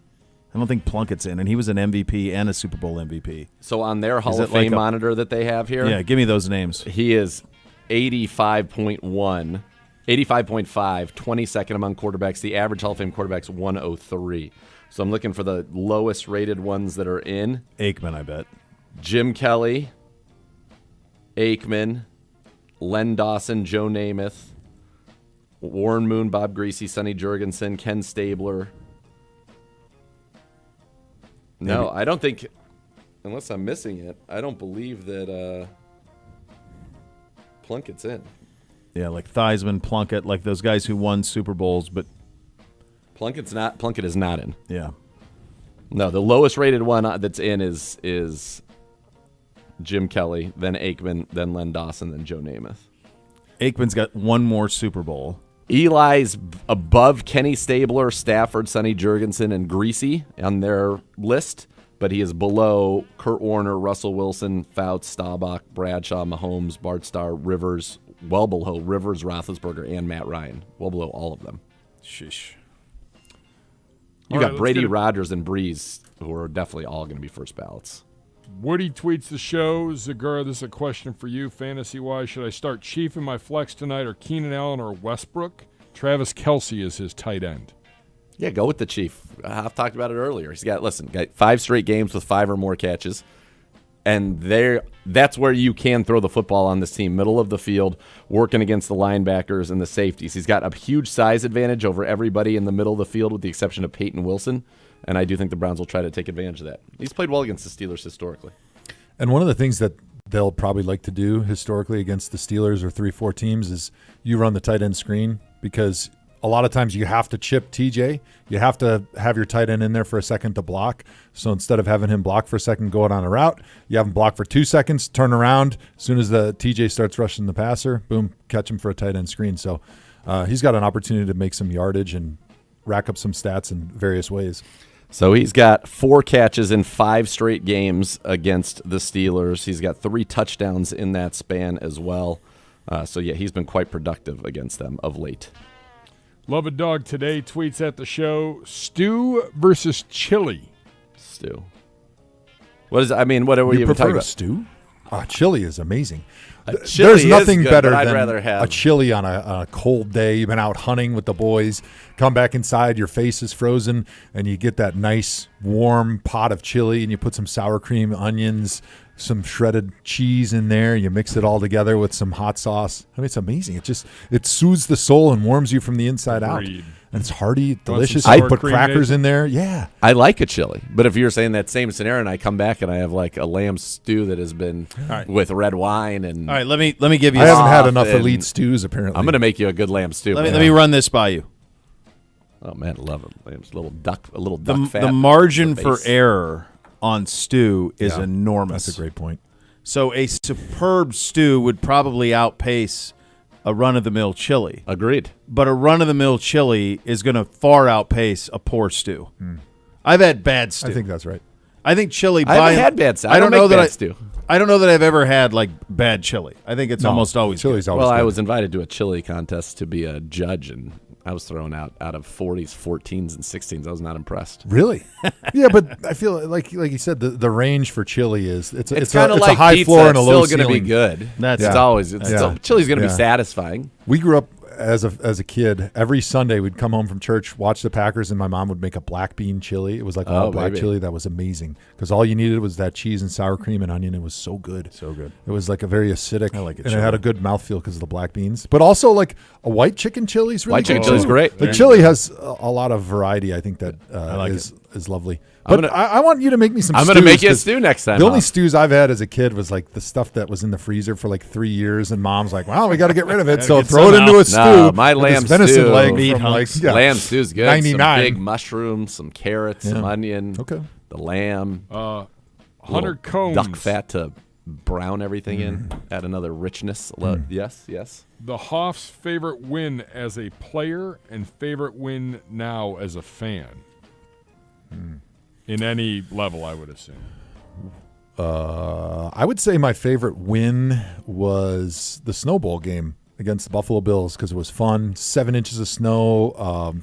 I don't think Plunkett's in, and he was an MVP and a Super Bowl MVP. So on their Hall Is of it like Fame a- monitor that they have here, Yeah, give me those names. he is 85.1, 85.5, 22nd among quarterbacks. The average Hall of Fame quarterback's 103. So I'm looking for the lowest rated ones that are in. Aikman, I bet. Jim Kelly, Aikman, Len Dawson, Joe Namath, Warren Moon, Bob Greasy, Sonny Jurgensen, Ken Stabler. No, I don't think, unless I'm missing it, I don't believe that Plunkett's in. Yeah, like Theismann, Plunkett, like those guys who won Super Bowls, but Plunkett is not in. yeah. No, the lowest rated one that's in is Jim Kelly, then Aikman, then Len Dawson, then Joe Namath. Aikman's got one more Super Bowl. Eli's above Kenny Stabler, Stafford, Sonny Jurgensen, and Greasy on their list, but he is below Kurt Warner, Russell Wilson, Fouts, Staubach, Bradshaw, Mahomes, Bart Starr, Rivers, well below Rivers, Roethlisberger, and Matt Ryan. Well below all of them. Shish. You All got right, let's Brady, get it. Rodgers, and Breeze, who are definitely all going to be first ballots. Woody tweets the show. Zagura, this is a question for you, fantasy-wise. Should I start Chief in my flex tonight, or Keenan Allen, or Westbrook? Travis Kelce is his tight end. Yeah, go with the Chief. I've talked about it earlier. He's got 5 straight games with 5 or more catches. And that's where you can throw the football on this team. Middle of the field, working against the linebackers and the safeties. He's got a huge size advantage over everybody in the middle of the field with the exception of Peyton Wilson. And I do think the Browns will try to take advantage of that. He's played well against the Steelers historically. And one of the things that they'll probably like to do historically against the Steelers or 3-4 teams is you run the tight end screen, because a lot of times you have to chip TJ. You have to have your tight end in there for a second to block. So instead of having him block for a second, go out on a route, you have him block for 2 seconds, turn around. As soon as the TJ starts rushing the passer, boom, catch him for a tight end screen. So he's got an opportunity to make some yardage and rack up some stats in various ways. So he's got 4 catches in 5 straight games against the Steelers. He's got 3 touchdowns in that span as well. So, yeah, he's been quite productive against them of late. Love a Dog today tweets at the show, Stew versus Chili. Stu. What is? I mean, what are we You even talking prefer a about? stew? Chili is amazing. Chili There's is nothing good, better but I'd than rather have- a chili on a cold day. You've been out hunting with the boys, come back inside, your face is frozen, and you get that nice warm pot of chili, and you put some sour cream, onions, some shredded cheese in there. You mix it all together with some hot sauce. I mean, it's amazing. It soothes the soul and warms you from the inside Agreed. out. And it's hearty, some delicious. sour I put cream, crackers Nathan? in there. Yeah. I like a chili, but if you're saying that same scenario and I come back and I have like a lamb stew that has been with red wine and All right, let me give you. I haven't had Soft enough and- elite stews, apparently. I'm going to make you a good lamb stew. let me man. let me run this by you. Oh man, I love it. Lamb's a little duck The, fat. the margin the for base. error on stew is Yeah, enormous. That's a great point. So a superb stew would probably outpace a run-of-the-mill chili. Agreed. But a run-of-the-mill chili is going to far outpace a poor stew. I've had bad stew. I think that's right. I think chili. I haven't had bad stew. I don't know make that bad stew. I don't know that I've ever had like bad chili. I think it's No, almost always chili's good. always Well, I good. was invited to a chili contest to be a judge, and I was thrown out of 40s, 14s, and 16s. I was not impressed. Really? Yeah, but I feel like you said, the range for chili is it's kind of a like high pizza. floor and a It's low still going to ceiling. be good. That's- It's Yeah. always chili's going to Yeah. be satisfying. We grew up as a kid. Every Sunday we'd come home from church, watch the Packers, and my mom would make a black bean chili. It was like all black baby. chili. That was amazing because all you needed was that cheese and sour cream and onion. It was so good. So good. It was like a very acidic. I like it and it chili. had a good mouthfeel because of the black beans. But also like a white chicken chili is really White chicken good, chili's too. great. The Yeah. chili has a lot of variety. I think that like is lovely. I'm But gonna- I want you to make me some. I'm going to make you a stews, 'cause stew next time. The only Bob. stews I've had as a kid was like the stuff that was in the freezer for like 3 years, and Mom's like, "Wow, we got to get rid of it, so get throw it some into out." a stew." No, my with this lamb venison stew. leg Meat from like hunks. yeah, Lamb stew's good. 99. Some big mushrooms, some carrots, some Yeah. onion. Okay. The lamb. Hunter little Combs. Duck fat to brown everything in, add another richness. Yes. The Hoff's favorite win as a player and favorite win now as a fan. In any level, I would assume. I would say my favorite win was the Snow Bowl game against the Buffalo Bills because it was fun. 7 inches of snow.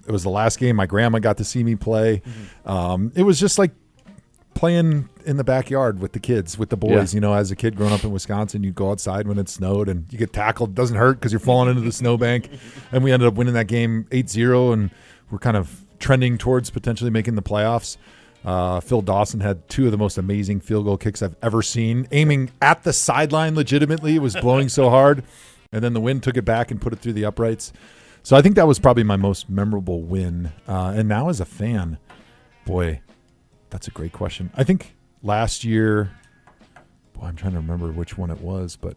It was the last game my grandma got to see me play. It was just like playing in the backyard with the kids, with the boys. Yeah. You know, as a kid growing up in Wisconsin, you'd go outside when it snowed and you get tackled. It doesn't hurt because you're falling into the snowbank. And we ended up winning that game 8-0, and we're kind of trending towards potentially making the playoffs. Phil Dawson had 2 of the most amazing field goal kicks I've ever seen, aiming at the sideline legitimately. It was blowing so hard. And then the wind took it back and put it through the uprights. So I think that was probably my most memorable win. And now as a fan, boy, that's a great question. I think last year, I'm trying to remember which one it was, but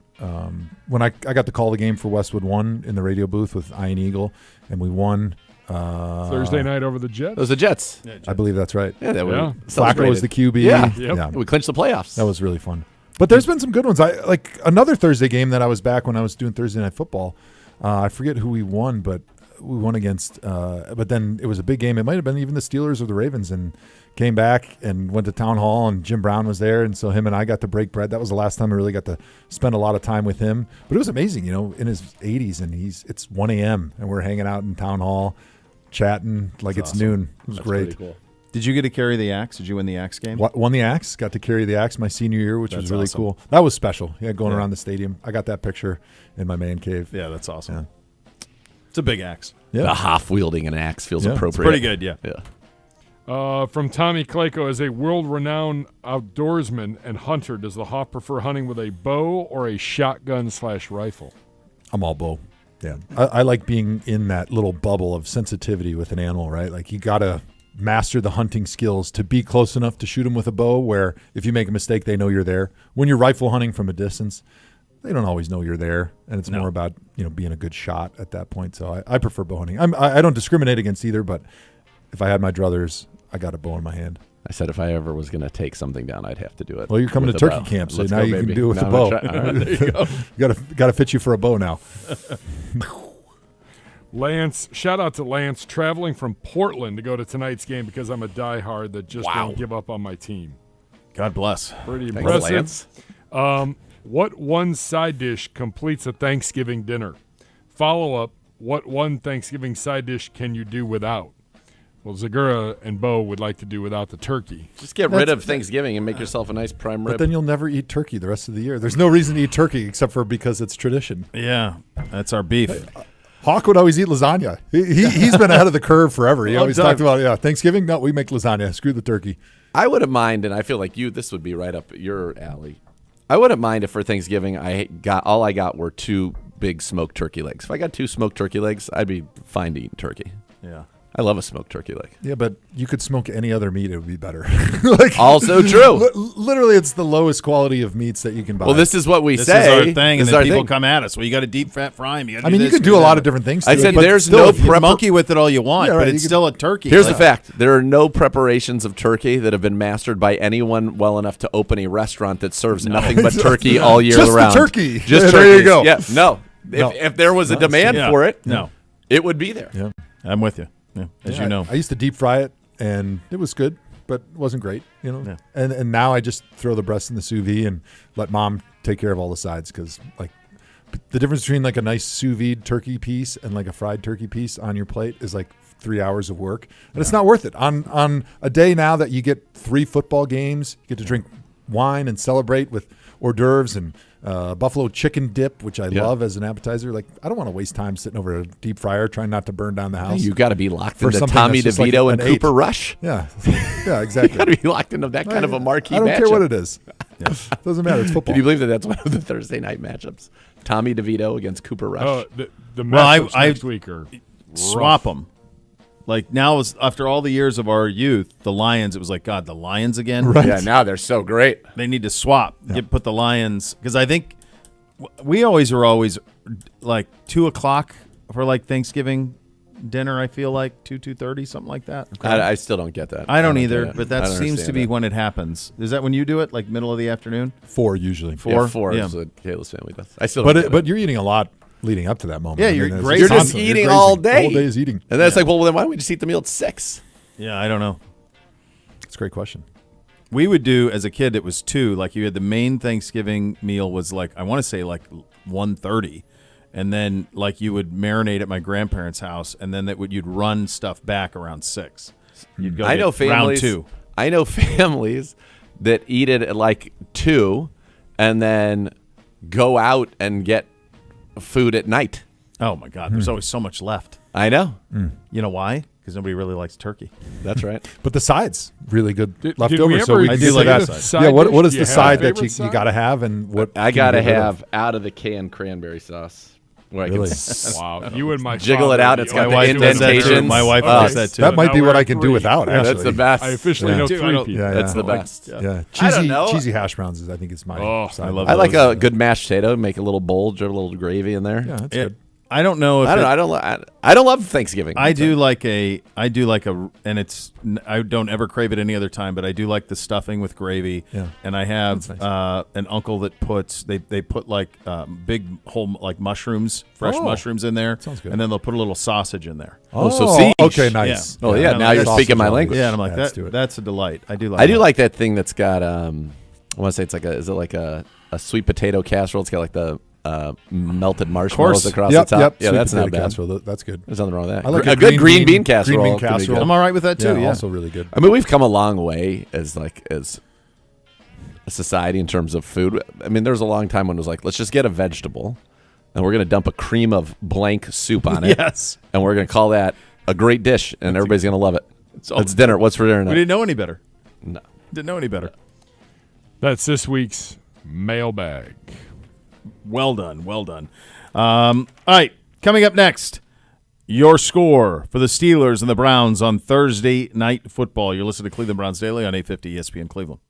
when I got to call the game for Westwood 1 in the radio booth with Iron Eagle, and we won. Thursday night over the Jets. It was the Jets. Yeah, Jets. I believe that's right. Yeah, Flacco was the QB. Yeah. We clinched the playoffs. That was really fun. But there's been some good ones. I like another Thursday game that I was back when I was doing Thursday Night Football. I forget who we won, but we won against. But then it was a big game. It might have been even the Steelers or the Ravens, and came back and went to town hall, and Jim Brown was there, and so him and I got to break bread. That was the last time I really got to spend a lot of time with him. But it was amazing, you know, in his 80s, and it's 1 a.m. and we're hanging out in town hall, chatting like it's noon. It was great. Cool. Did you get to carry the axe? Did you win the axe game? Won the axe. Got to carry the axe my senior year, which That's was really awesome. cool. That was special. Yeah, going around the stadium. I got that picture in my man cave. Yeah, that's awesome. Yeah. It's a big axe. Yeah. The Hoff wielding an axe feels Yeah. It's appropriate. Pretty good, yeah. Yeah. From Tommy Kleko, as a world-renowned outdoorsman and hunter, does the Hoff prefer hunting with a bow or a shotgun/rifle? I'm all bow. Yeah. I like being in that little bubble of sensitivity with an animal, right? Like you got to master the hunting skills to be close enough to shoot them with a bow where if you make a mistake, they know you're there. When you're rifle hunting from a distance, they don't always know you're there, and it's more about, you know, being a good shot at that point. So I prefer bow hunting. I don't discriminate against either, but if I had my druthers, I got a bow in my hand. I said if I ever was going to take something down, I'd have to do it. Well, you're coming to with a turkey bow. camp, so Let's now go, you baby. can do it with Now a bow. I'm gonna try- All right, there you go. Got to fit you for a bow now. Lance, shout out to Lance, traveling from Portland to go to tonight's game because I'm a diehard that just won't give up on my team. God bless. Pretty Thanks, impressive. Lance. What one side dish completes a Thanksgiving dinner? Follow up, what one Thanksgiving side dish can you do without? Well, Zagura and Bo would like to do without the turkey. Just get rid of Thanksgiving and make yourself a nice prime But rib. then you'll never eat turkey the rest of the year. There's no reason to eat turkey except for because it's tradition. Yeah, that's our beef. Hawk would always eat lasagna. He's been ahead of the curve forever. He Long always time. talked about, Thanksgiving? No, we make lasagna. Screw the turkey. I wouldn't mind, and I feel like this would be right up your alley. I wouldn't mind if for Thanksgiving all I got were 2 big smoked turkey legs. If I got 2 smoked turkey legs, I'd be fine to eat turkey. Yeah. I love a smoked turkey leg. Yeah, but you could smoke any other meat. It would be better. Also true. Literally, it's the lowest quality of meats that you can buy. Well, this is what we This say. is our thing, This and is then our people thing. come at us. Well, you got to deep fry them. You can do a lot of different things. I to said it, but there's still, no if you- You monkey with it all you want, Yeah, right, but you it's can- still a turkey. Here's Like, the fact. There are no preparations of turkey that have been mastered by anyone well enough to open a restaurant that serves nothing but turkey all year Just the round. turkey. Just Yeah, turkey. there you go. Yeah, no. No. If there was a demand Yeah. for it, No, it would be there. Yeah. I'm with you. Yeah, as Yeah, you know. I used to deep fry it, and it was good, but it wasn't great, you know. Yeah. And now I just throw the breast in the sous vide and let Mom take care of all the sides because, like, the difference between like a nice sous vide turkey piece and like a fried turkey piece on your plate is like 3 hours of work, and it's not worth it. On a day now that you get 3 football games, you get to drink wine and celebrate with hors d'oeuvres and buffalo chicken dip, which I love as an appetizer. Like, I don't want to waste time sitting over a deep fryer trying not to burn down the house. You got to be locked For into something Tommy that's just like DeVito an and 8. Cooper Rush. Yeah, yeah, exactly. You got to be locked into that kind of a marquee I don't care matchup. what it is. Doesn't matter. It's football. Can you believe that that's one of the Thursday night matchups? Tommy DeVito against Cooper Rush. The Well, matchups I next week are Swap them. Like now, after all the years of our youth, the Lions, it was like, God, the Lions again? Right. Yeah, now they're so great. They need to swap. Put the Lions, because I think we always like 2:00 for like Thanksgiving dinner. I feel like 2:30, something like that. I still don't get that. I don't get either, it. but that I don't seems to understand be that. when it happens. Is that when you do it, like middle of the afternoon? 4 usually. Yeah, 4 Yeah. is what Kayla's family does. I still don't get But it. you're eating a lot leading up to that moment. Yeah, I mean, you're it's grazing. You're just constant. You're eating grazing. all day. The whole day is eating. And then it's like, well, then why don't we just eat the meal at 6? Yeah, I don't know. It's a great question. We would do, as a kid, it was 2. Like, you had the main Thanksgiving meal was like, I want to say like 1:30. And then, like, you would marinate at my grandparents' house, and then you'd run stuff back around 6. You'd go I know get round families. 2. I know families that eat it at like 2, and then go out and get food at night. Oh, my God. There's always so much left. I know. You know why? Because nobody really likes turkey. That's right. But the sides really good Did leftover. we So ever we I can do get like to the that. side Yeah. What dish? is Do the you have side a that favorite you got to have, and what I can you gotta get rid of? have out of the can cranberry sauce, where I Really? can Wow, you and my jiggle it father out. are It's the got only the wife does that too. indentations. My wife Oh, does that too. That might Now be we're what I at can 3. do without. Yeah, Actually, that's the best. I officially know Dude, I 3 don't- people. Yeah, That's yeah. the best. Yeah, I don't know. cheesy hash browns is I think it's my. Oh, side. I love I like those. a good mashed potato. Make a little bowl, drip a little gravy in there. Yeah, that's It- good. I don't know if I don't it- know. I don't love Thanksgiving. I do like a, and it's, I don't ever crave it any other time, but I do like the stuffing with gravy. Yeah. And I have That's nice. an uncle that they put like big whole like mushrooms, fresh Oh, mushrooms in there. sounds good. And then they'll put a little sausage in there. Oh, so siege. okay, nice. Oh, yeah, And now I'm you're like, speaking my sausage language. Yeah, and I'm like, Let's do it. that's a delight. I do like I do that. like that thing that's got. I want to say it's like is it like a sweet potato casserole? It's got like the melted marshmallows across Yep, the top. yep. Yeah, Sweet that's potato not bad. casserole. That's good. There's nothing wrong with that. I like a good green bean casserole. Green bean can be casserole. good. I'm all right with that too. Yeah. also really good. I mean, we've come a long way as a society in terms of food. I mean, there was a long time when it was like, let's just get a vegetable, and we're going to dump a cream of blank soup on it, Yes. and we're going to call that a great dish, and everybody's going to love it. all- It's dinner. What's for dinner We tonight? didn't know any better. No. Didn't know any better. That's this week's mailbag. Well done. Well done. All right. Coming up next, your score for the Steelers and the Browns on Thursday Night Football. You're listening to Cleveland Browns Daily on 850 ESPN Cleveland.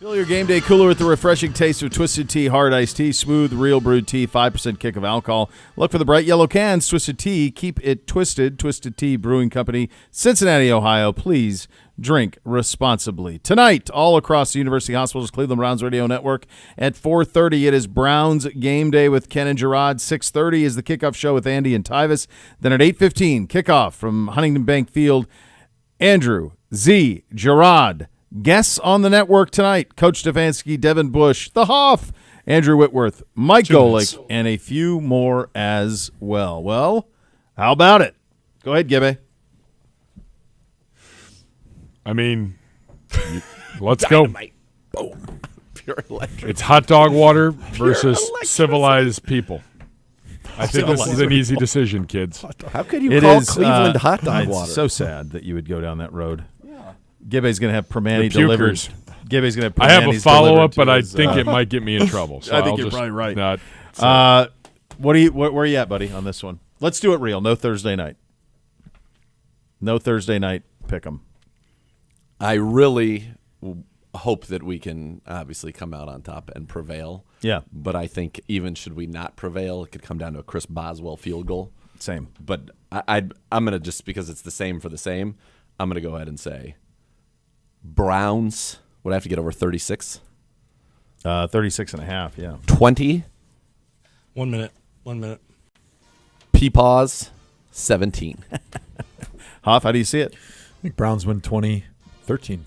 Fill your game day cooler with the refreshing taste of Twisted Tea Hard Iced Tea, smooth, real brewed tea, 5% kick of alcohol. Look for the bright yellow cans. Twisted Tea, keep it twisted. Twisted Tea Brewing Company, Cincinnati, Ohio. Please drink responsibly. Tonight, all across the University Hospitals Cleveland Browns Radio Network at 4:30, it is Browns Game Day with Ken and Gerard. 6:30 is the kickoff show with Andy and Tyvis. Then at 8:15, kickoff from Huntington Bank Field. Andrew, Z, Gerard. Guests on the network tonight, Coach Stefanski, Devin Bush, The Hoff, Andrew Whitworth, Mike Golick, and a few more as well. Well, how about it? Go ahead, Gibby. I mean, let's go. Boom. Pure electric. It's hot dog water versus civilized people. I think this is an easy decision, kids. How could you call Cleveland hot dog it's water? so sad that you would go down that road. Gibby's going to have Permani The delivered. pukers. Gibby's going to have I have a Permani's follow-up, delivered but to I his, think it might get me in trouble. So I think I'll you're just probably right. Not, where are you at, buddy, on this one? Let's do it real. No Thursday night. No Thursday night. Pick 'em. I really hope that we can obviously come out on top and prevail. Yeah. But I think even should we not prevail, it could come down to a Chris Boswell field goal. Same. But I'm going to, just because it's the same for the same, I'm going to go ahead and say Browns, would I have to get over 36? 36 and a half, yeah. 20. 1 minute. 1 minute. Peepaws, 17. Hoff, how do you see it? I think Browns win 20-13.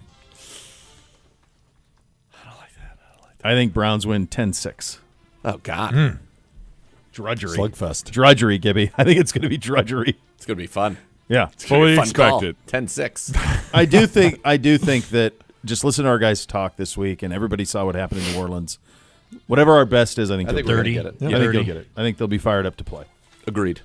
I think Browns win 10-6. Oh, God. Drudgery. Slugfest. Drudgery, Gibby. I think it's going to be drudgery. It's going to be fun. Yeah. fully Fun call. expected. 10-6. I do think that just listen to our guys talk this week, and everybody saw what happened in New Orleans. Whatever our best is, I think I think they'll we're get going it. to get it. I think they'll get it. I think they'll be fired up to play. Agreed.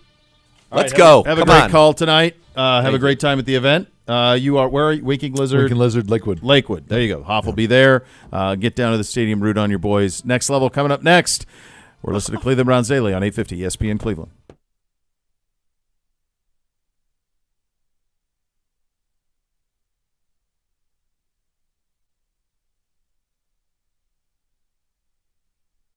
All Let's right, go. Have a Come great on. call tonight. Have a great time at the event. You are where are you? Waking Lizard. Lincoln Lizard, Lakewood. Lakewood. There you go. Hoff will be there. Get down to the stadium, root on your boys. Next level coming up next. We're listening to Cleveland Browns Daily on 850 ESPN Cleveland.